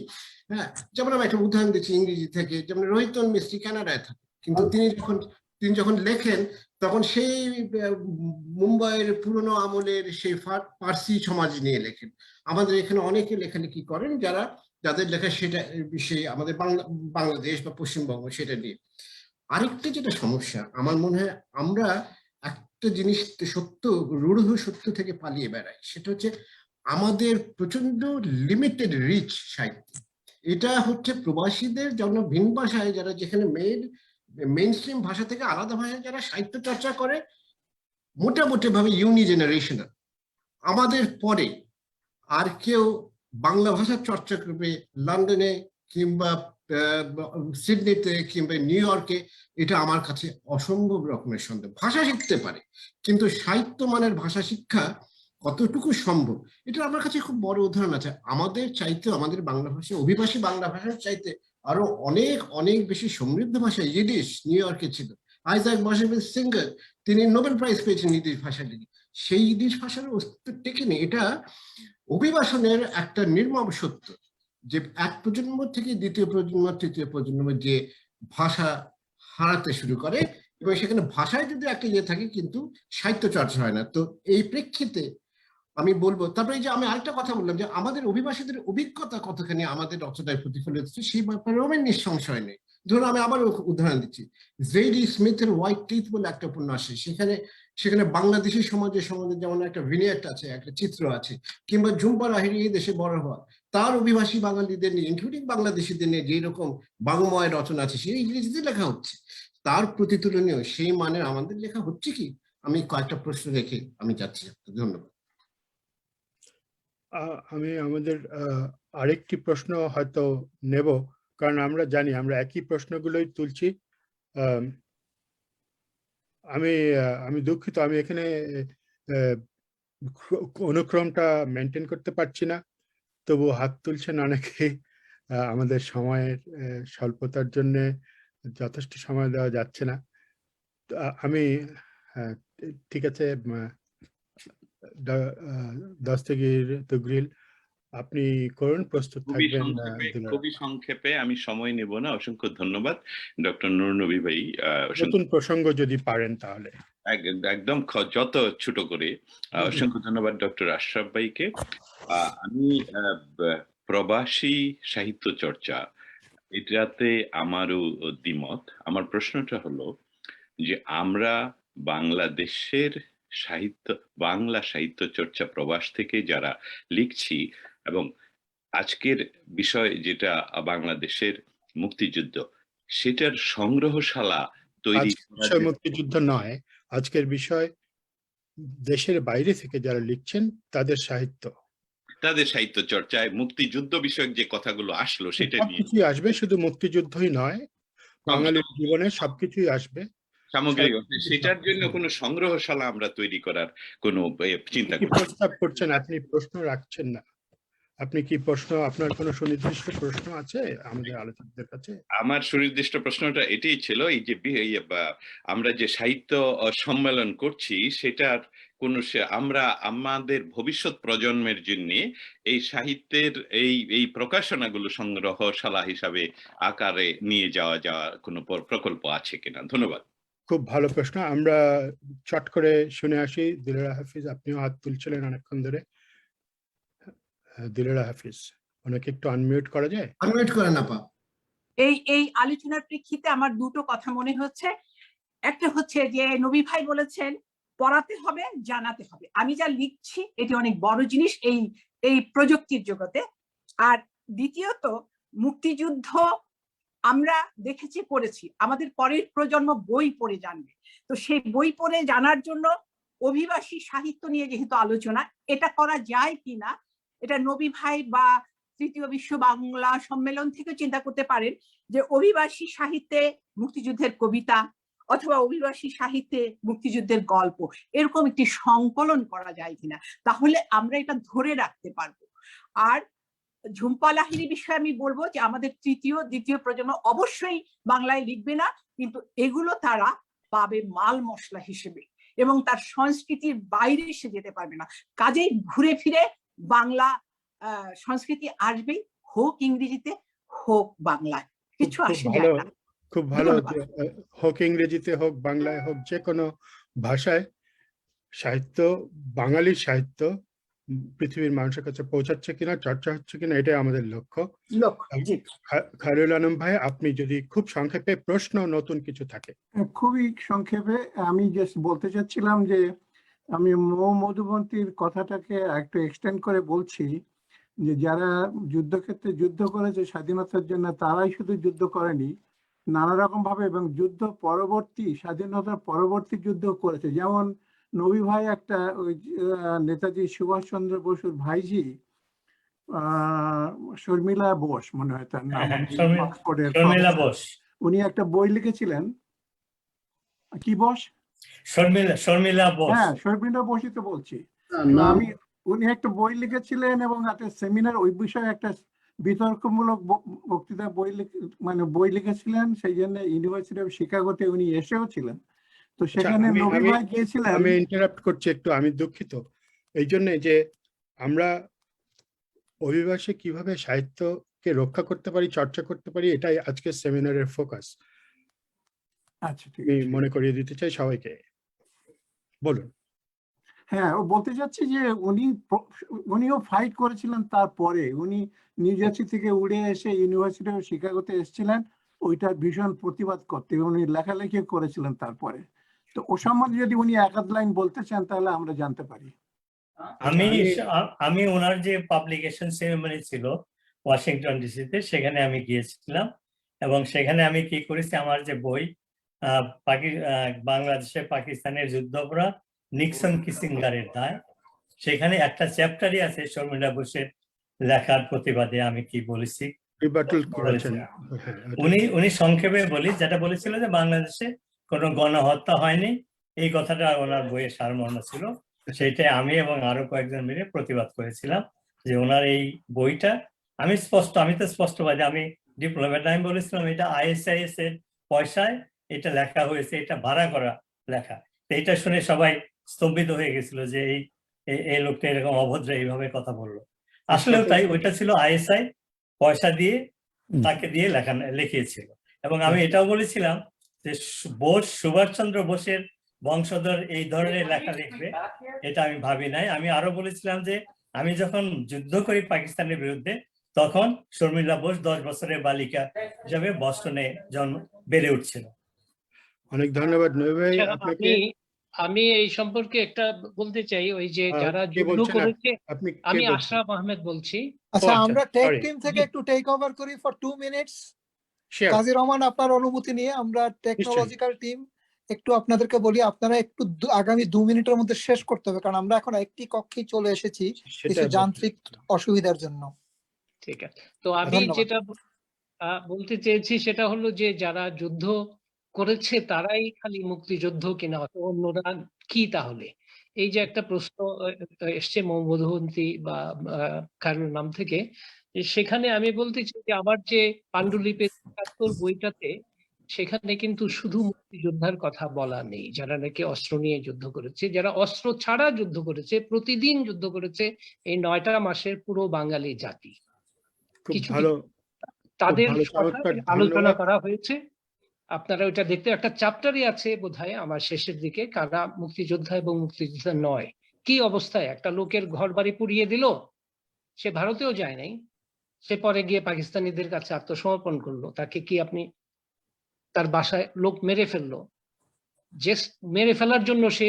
হ্যাঁ, যেমন আমি একটা উদাহরণ দিচ্ছি ইংরেজি থেকে, যেমন রোহিতন মিস্ত্রি কানাডায় থাকে, কিন্তু তিনি যখন লেখেন তখন সেই মুম্বাইয়ের পুরনো আমলের সেই পার্সি সমাজ নিয়ে লেখেন। আমাদের এখানে অনেকে লেখালেখি করেন যাদের লেখা সেটা সেই আমাদের বাংলাদেশ বা পশ্চিমবঙ্গ সেটা নিয়ে। আরেকটা যেটা সমস্যা আমার মনে হয়, আমরা একটা জিনিস সত্য, রূঢ় সত্য থেকে পালিয়ে বেড়াই, সেটা হচ্ছে আমাদের প্রচন্ড লিমিটেড রিচ সাহিত্য। এটা হচ্ছে প্রবাসীদের জন্য ভিন ভাষায় যারা, যেখানে মেইন স্ট্রিম ভাষা থেকে আলাদা ভাষায় যারা সাহিত্য চর্চা করে, মোটামুটি ভাবে ইউনি জেনারেশনাল। আমাদের পরে আর কেউ বাংলা ভাষার চর্চা করবে লন্ডনে কিংবা সিডনিতে কিংবা নিউ ইয়র্কে, এটা আমার কাছে অসম্ভব রকমের সন্দেহ। ভাষা শিখতে পারে, কিন্তু সাহিত্য মানের ভাষা শিক্ষা কতটুকু সম্ভব, এটা আমার কাছে খুব বড় উদাহরণ আছে। আমাদের চাইতে, আমাদের বাংলা ভাষা, অভিবাসী বাংলা ভাষার চাইতে আরো অনেক অনেক বেশি সমৃদ্ধ ভাষা ইডিশ নিউ ইয়র্কে ছিল। আইজাক বাশেভিচ সিঙ্গার, তিনি নোবেল প্রাইজ পেয়েছেন ইডিশ ভাষা নিয়ে। সেই ইডিশ ভাষার অস্তিত্ব টেকেনি। এটা অভিবাসনের একটা নির্মম সত্য যে এক প্রজন্ম থেকে দ্বিতীয় প্রজন্ম, তৃতীয় প্রজন্ম যে ভাষা হারাতে শুরু করে, এবং সেখানে ভাষায় যদি একটা ইয়ে থাকে কিন্তু সাহিত্য চর্চা হয় না। তো এই প্রেক্ষিতে আমি বলবো, তারপরে যে আমি আরেকটা কথা বললাম যে আমাদের অভিবাসীদের অভিজ্ঞতা কতখানি আমাদের রচনায় প্রতিফলিত হচ্ছে, সেই ব্যাপারেও আমি নিঃসংশয় নেই। ধরুন আমি আবার উদাহরণ দিচ্ছি, জেডি স্মিথের হোয়াইট টিথ বলে একটা উপন্যাস, সেখানে বাংলাদেশি সমাজের সম্বন্ধে যেমন একটা ভিনিয়েট আছে, একটা চিত্র আছে, কিংবা ঝুম্পা লাহিড়ী এই দেশে বড় হওয়া, তার অভিবাসী বাঙালিদের নিয়ে, ইনক্লুডিং বাংলাদেশিদের নিয়ে যেই রকম বাংময় রচনা আছে, সেই ইংরেজিতে লেখা হচ্ছে। তার প্রতিতুলনীয় সেই মানের আমাদের লেখা হচ্ছে কি? আমি কয়েকটা প্রশ্ন রেখে আমি যাচ্ছি। ধন্যবাদ। আমি আমাদের আরেকটি প্রশ্ন হয়তো নেব, কারণ আমরা জানি আমরা একই প্রশ্নগুলোই তুলছি। আমি দুঃখিত, আমি এখানে অনুক্রমটা মেনটেন করতে পারছি না, তবু হাত তুলছেন অনেকে। আমাদের সময়ের স্বল্পতার জন্য যথেষ্ট সময় দেওয়া যাচ্ছে না। আমি ঠিক আছে, দস্তগীর তুগরিল, আপনি করুন, প্রস্তুত থাকবেন। খুবই সংক্ষেপে, আমি সময় নেব না। অসংখ্য ধন্যবাদ ডক্টর নুরনবী ভাই। নতুন প্রসঙ্গ যদি পারেন তাহলে একদম যত ছোট করে। অসংখ্য ধন্যবাদ ডক্টর আশরাফ ভাইকে। আমি প্রবাসী সাহিত্য চর্চা, এটাতে আমারও দ্বিমত। আমার প্রশ্নটা হলো যে আমরা বাংলাদেশের বাংলা সাহিত্য চর্চা প্রবাস থেকে যারা লিখছি, এবং আজকের বিষয় যেটা বাংলাদেশের মুক্তিযুদ্ধ, সেটার সংগ্রহশালা তৈরি। মুক্তিযুদ্ধ নয়, আজকের বিষয় দেশের বাইরে থেকে যারা লিখছেন তাদের সাহিত্য চর্চায় মুক্তিযুদ্ধ বিষয়ক যে কথাগুলো আসলো সেটা নিয়ে কিছুই আসবে, শুধু মুক্তিযুদ্ধই নয়, বাঙালির জীবনে সবকিছুই আসবে সামগ্রিক। সেটার জন্য কোনো সংগ্রহশালা আমরা তৈরি করার কোনো চিন্তা প্রস্তাব করছেন? আপনি প্রশ্ন রাখছেন না, আপনি কি আপনার কোনো সুনির্দিষ্ট প্রশ্ন আছে আমাদের আলোচকদের কাছে? আমার সুনির্দিষ্ট প্রশ্নটা এটাই ছিল, এই যে আমরা যে সাহিত্য সম্মেলন করছি সেটার আমরা আমাদের ভবিষ্যৎ প্রজন্মের জন্য এই সাহিত্যের এই প্রকাশনাগুলো সংগ্রহশালা হিসাবে আকারে নিয়ে যাওয়া কোনো প্রকল্প আছে কিনা? ধন্যবাদ। খুব ভালো প্রশ্ন। আমরা চট করে শুনে আসি। দিলেরা হাফিজ, আপনিও হাত তুলছিলেন অনেকক্ষণ ধরে। দিলেরা হাফিজ, ওনাকে একটু আনমিউট করা যায়? আনমিউট করেন আপা। এই আলোচনার প্রেক্ষিতে আমার দুটো কথা মনে হচ্ছে। একটা হচ্ছে যে নবী ভাই বলেছেন পড়াতে হবে, জানাতে হবে। আমি যা লিখছি এটি অনেক বড় জিনিস এই প্রযুক্তির জগতে। আর দ্বিতীয়ত, মুক্তিযুদ্ধ আমরা দেখেছি, পড়েছি, আমাদের পরের প্রজন্ম বই পড়ে জানবে। তো সেই বই পড়ে জানার জন্য অভিবাসী সাহিত্য নিয়ে যেহেতু আলোচনা, এটা করা যায় কিনা, এটা নবী ভাই বা তৃতীয় বিশ্ব বাংলা সম্মেলন থেকে চিন্তা করতে পারেন যে অভিবাসী সাহিত্যে মুক্তিযুদ্ধের কবিতা অথবা অভিবাসী সাহিত্যে মুক্তিযুদ্ধের গল্প এরকম একটি সংকলন করা যায় কিনা, তাহলে আমরা এটা ধরে রাখতে পারবো। আর ঝুম্পা লাহিড়ী বিষয়ে আমি বলবো যে আমাদের তৃতীয় দ্বিতীয় প্রজন্ম অবশ্যই বাংলায় লিখবে না, কিন্তু এগুলো তারা পাবে মাল মশলা হিসেবে এবং তার সংস্কৃতির বাইরে সে যেতে পারবে না। কাজেই ঘুরে ফিরে বাংলা সংস্কৃতি আসবেই, হোক ইংরেজিতে হোক বাংলায়, কিছু আসে যায় না। খুব ভালো, হোক ইংরেজিতে হোক বাংলায় হোক, যে কোনো ভাষায় সাহিত্য, বাঙালি সাহিত্য পৃথিবীর মানুষের কাছে পৌঁছাচ্ছে কিনা, চর্চা হচ্ছে কিনা, এটাই আমাদের লক্ষ্য। খায়রুল আলম ভাই, আপনি যদি খুব সংক্ষেপে প্রশ্ন নতুন কিছু থাকে। খুবই সংক্ষেপে আমি জাস্ট বলতে চাচ্ছিলাম যে আমি মধুবন্তীর কথাটাকে একটু এক্সটেন্ড করে বলছি যে যারা যুদ্ধক্ষেত্রে যুদ্ধ করেছে স্বাধীনতার জন্য, তারাই শুধু যুদ্ধ করেনি, নানা রকম ভাবে এবং যুদ্ধ পরবর্তী, স্বাধীনতার পরবর্তী যুদ্ধ করেছে। যেমন নবী ভাই একটা ওই নেতাজি সুভাষচন্দ্র বসুর ভাইজি শর্মিলা বোস মনে হয় তার নাম, উনি একটা বই লিখেছিলেন। কি বোস? শর্মিলা বোস। হ্যাঁ, শর্মিলা বোসই তো বলছি আমি। উনি একটা বই লিখেছিলেন এবং একটা সেমিনার ওই বিষয়ে একটা বিতর্কমূলক বক্তৃতা বই লিখেছিলেন। সেই জন্য ইউনিভার্সিটি অফ শিকাগোতে উনি এসেও ছিলেন। তো সেখানে নবী ভাই গিয়েছিলেন। আমি ইন্টারাপ্ট করছি একটু, আমি দুঃখিত এই জন্য যে আমরা অভিবাসী কিভাবে সাহিত্যকে রক্ষা করতে পারি, চর্চা করতে পারি, এটাই আজকের সেমিনারের ফোকাস। আচ্ছা, ঠিক আমি আছে। মনে করিয়ে দিতে চাই সবাইকে। বলুন। হ্যাঁ, ও বলতে চাচ্ছি যে উনিও ফাইট করেছিলেন। তারপরে উনি নিউ জার্সি থেকে উড়ে এসে ইউনিভার্সিটি অফ শিকাগোতে এসেছিলেন ওইটার ভীষণ প্রতিবাদ করতে। উনি লেখালেখি করেছিলেন তারপরে। তো ও সম্বন্ধে যদি উনি এক আধ লাইন বলতে চান তাহলে আমরা জানতে পারি। আমি ওনার যে পাবলিকেশন সেরেমনি ছিল ওয়াশিংটন ডিসিতে, সেখানে আমি গিয়েছিলাম এবং সেখানে আমি কি করেছি, আমার যে বই বাংলাদেশে পাকিস্তানের যুদ্ধাপরাধ নিক্সন কিসিঙ্গারের দায়, সেখানে একটা চ্যাপ্টারই আছে শর্মিলা বোসের লেখার প্রতিবাদে আমি কি বলেছি। উনি সংক্ষেপে বলি, যেটা বলেছিল যে বাংলাদেশে কোনো গণহত্যা হয়নি, এই কথাটা ওনার বইয়ের সারমর্ম ছিল। সেইটাই আমি এবং আরো কয়েকজন মিলে প্রতিবাদ করেছিলাম যে ওনার এই বইটা, আমি তো স্পষ্টবাদী, আমি ডিপ্লোমেট, আমি বলেছিলাম এটা ISIS এর পয়সায় এটা লেখা হয়েছে, এটা ভাড়া করা লেখা। এইটা শুনে সবাই স্তম্ভিত হয়ে গেছিল যে এই লোকটা এরকম অভদ্র এইভাবে কথা বললো। আসলেও তাই, ওইটা ছিল ISI পয়সা দিয়ে তাকে দিয়ে লিখিয়েছিল। এবং আমি এটাও বলেছিলাম যে সুভাষচন্দ্র বোসের বংশধর এই ধরনের লেখা লিখবে, এটা আমি ভাবি নাই। আমি আরো বলেছিলাম যে আমি যখন যুদ্ধ করি পাকিস্তানের বিরুদ্ধে, তখন শর্মিলা বোস 10 বছরের বালিকা হিসাবে বস্টনে বেড়ে উঠছিল। অনেক ধন্যবাদ নবী ভাই আপনাকে। আমি এই সম্পর্কে একটা বলতে চাই, ওই যে যারা যুদ্ধ করেছে, আমি আশরাফ আহমেদ বলছি। আচ্ছা, আমরা টেক টিম থেকে একটু টেক ওভার করি ফর 2 মিনিটস। কাজী রহমান, আপনার অনুমতি নিয়ে আমরা টেকনোলজিক্যাল টিম একটু আপনাদেরকে বলি, আপনারা একটু আগামী 2 মিনিটের মধ্যে শেষ করতে হবে, কারণ আমরা এখন একটি কক্ষেই চলে এসেছি কিছু যান্ত্রিক অসুবিধার জন্য। ঠিক আছে, তো আমি যেটা বলতে চেয়েছি সেটা হলো যে যারা যুদ্ধ করেছে তারাই খালি মুক্তিযুদ্ধ কিনা, অন্যরা কি তাহলে? এই যে একটা প্রশ্ন এসছে মধুবন্তী বা কারোর নাম থেকে, সেখানে আমি বলতে চাই যে আমার যে পাণ্ডুলিপির ৭৫ বইটাতে সেখানে কিন্তু শুধু মুক্তিযোদ্ধার কথা বলা নেই, যারা নাকি অস্ত্র নিয়ে যুদ্ধ করেছে, যারা অস্ত্র ছাড়া যুদ্ধ করেছে, প্রতিদিন যুদ্ধ করেছে এই ৯টা মাসের পুরো বাঙালি জাতি। খুব কিছু ভালো, তাদের ভালো, কথা চমৎকার, আলোচনা ধন্যবাদ। করা হয়েছে। আপনারা ওইটা দেখতে, একটা চ্যাপ্টারই আছে বোধহয় আমার শেষের দিকে, কারা মুক্তিযোদ্ধা এবং মুক্তিযোদ্ধা নয়। কি অবস্থায় একটা লোকের ঘর বাড়ি পুড়িয়ে দিল, সে ভারতেও যায় নাই, সে পরে গিয়ে পাকিস্তানিদের কাছে আত্মসমর্পণ করলো, তাকে কি আপনি তার বাসায় লোক মেরে ফেললো, যে মেরে ফেলার জন্য সে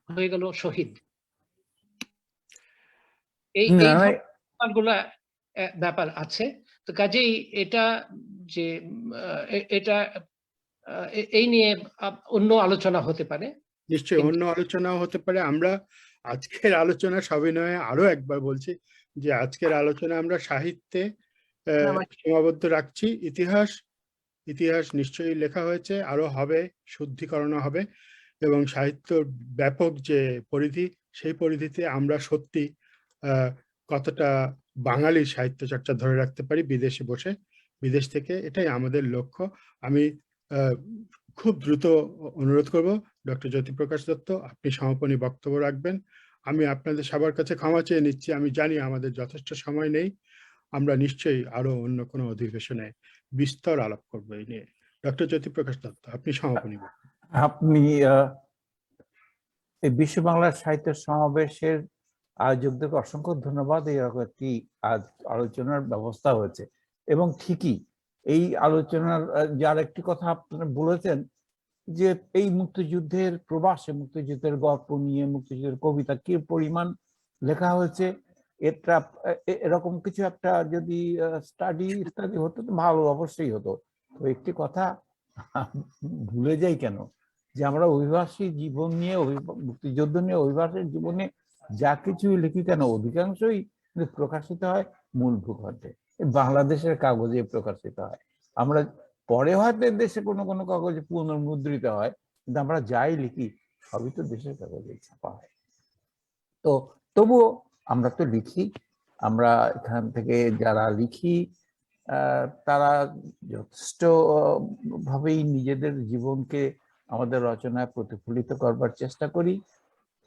হয়ে গেল শহীদ। এই গুলা ব্যাপার আছে। তো কাজেই এটা যে এটা এই নিয়ে অন্য আলোচনা হতে পারে। নিশ্চয়ই অন্য আলোচনাও হতে পারে। আমরা আজকের আলোচনা সবিনয়ে আরো একবার বলছি যে আজকের আলোচনা আমরা সাহিত্যে সীমাবদ্ধ রাখছি। ইতিহাস নিশ্চয়ই লেখা হয়েছে, আরো হবে, শুদ্ধিকরণ হবে, এবং সাহিত্য ব্যাপক যে পরিধি, সেই পরিধিতে আমরা সত্যি কতটা বাঙালি সাহিত্য চর্চা ধরে রাখতে পারি বিদেশে বসে, বিদেশ থেকে, এটাই আমাদের লক্ষ্য। আমি খুব দ্রুত অনুরোধ করব ডক্টর জ্যোতিপ্রকাশ দত্ত, আপনি সমাপনী বক্তব্য রাখবেন। আমি আপনাদের সবার কাছে ক্ষমা চেয়ে নিচ্ছি, আমি জানি আমাদের যথেষ্ট সময় নেই। আমরা নিশ্চয়ই আরো অন্য কোনো অধিবেশনে বিস্তর আলাপ করবো এই নিয়ে। ডক্টর জ্যোতিপ্রকাশ দত্ত, আপনি সমাপনী বক্তব্য। আপনি এই বিশ্ব বাংলা সাহিত্য সমাবেশের আয়োজকদের অসংখ্য ধন্যবাদ। এরকম একটি আজ আলোচনার ব্যবস্থা হয়েছে, এবং ঠিকই এই আলোচনার যার একটি কথা আপনারা বলেছেন যে এই মুক্তিযুদ্ধের প্রবাসে, মুক্তিযুদ্ধের গল্প নিয়ে, মুক্তিযুদ্ধের কবিতা কি পরিমাণ লেখা হয়েছে, এটা এরকম কিছু একটা যদি স্টাডি ইত্যাদি হতো তো ভালো, অবশ্যই হতো। তো একটি কথা ভুলে যাই কেন, যে আমরা অভিবাসী জীবন নিয়ে, মুক্তিযুদ্ধ নিয়ে, অভিবাসীর জীবনে যা কিছুই লিখি কেন, অধিকাংশই প্রকাশিত হয় মূল ভূখণ্ডে, বাংলাদেশের কাগজে প্রকাশিত হয়। আমরা পরে হয়তো দেশে কোনো কোনো কাগজে পুনর্মুদ্রিত হয়, কিন্তু আমরা যাই লিখি সবই তো দেশের কাগজে ছাপা হয়। তো তবুও আমরা তো লিখি, আমরা এখান থেকে যারা লিখি তারা যথেষ্ট ভাবেই নিজেদের জীবনকে আমাদের রচনায় প্রতিফলিত করবার চেষ্টা করি।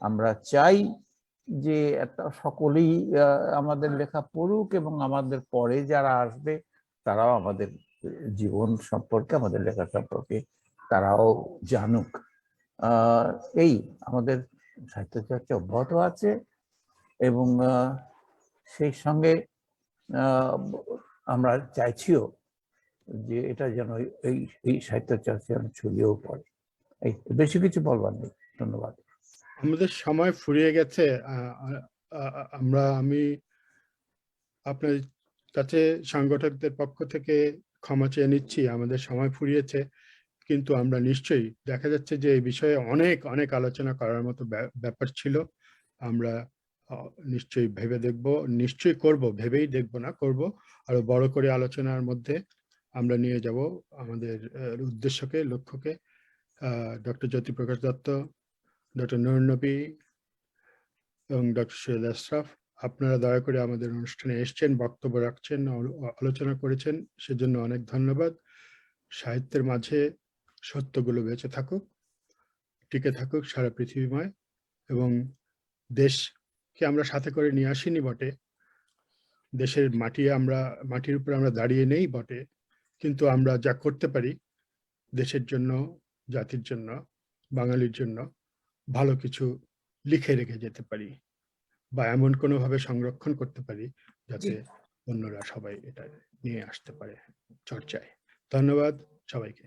আমরা চাই যে সকলেই আমাদের লেখা পড়ুক, এবং আমাদের পরে যারা আসবে তারাও আমাদের জীবন সম্পর্কে, আমাদের লেখা সম্পর্কে তারাও জানুক। এই আমাদের সাহিত্য চর্চা অব্যাহত আছে, এবং সেই সঙ্গে আমরা চাইছিও যে এটা যেন এই সাহিত্য চর্চা যেন ছড়িয়েও পড়ে। এই বেশি কিছু বলবার নেই, ধন্যবাদ। আমাদের সময় ফুরিয়ে গেছে। আমি আপনার কাছে সংগঠকদের পক্ষ থেকে ক্ষমা চেয়ে নিচ্ছি, আমাদের সময় ফুরিয়েছে, কিন্তু আমরা নিশ্চয়ই, দেখা যাচ্ছে যে এই বিষয়ে অনেক অনেক আলোচনা করার মতো ব্যাপার ছিল। আমরা নিশ্চয়ই ভেবে দেখব, নিশ্চয়ই করব, ভেবেই দেখব না, করব। আরো বড় করে আলোচনার মধ্যে আমরা নিয়ে যাব আমাদের উদ্দেশ্যকে, লক্ষ্যকে। ডক্টর জ্যোতিপ্রকাশ দত্ত, ডক্টর নুরুন নবী এবং ডক্টর সৈয়দ আশরাফ, আপনারা দয়া করে আমাদের অনুষ্ঠানে এসছেন, বক্তব্য রাখছেন, আলোচনা করেছেন, সেজন্য অনেক ধন্যবাদ। সাহিত্যের মাঝে সত্যগুলো বেঁচে থাকুক, টিকে থাকুক সারা পৃথিবীময়, এবং দেশকে আমরা সাথে করে নিয়ে আসিনি বটে, দেশের মাটির উপর আমরা দাঁড়িয়ে নেই বটে, কিন্তু আমরা যা করতে পারি দেশের জন্য, জাতির জন্য, বাঙালির জন্য ভালো কিছু লিখে রেখে যেতে পারি, বা এমন কোনোভাবে সংরক্ষণ করতে পারি যাতে অন্যরা সবাই এটা নিয়ে আসতে পারে চর্চায়। ধন্যবাদ সবাইকে।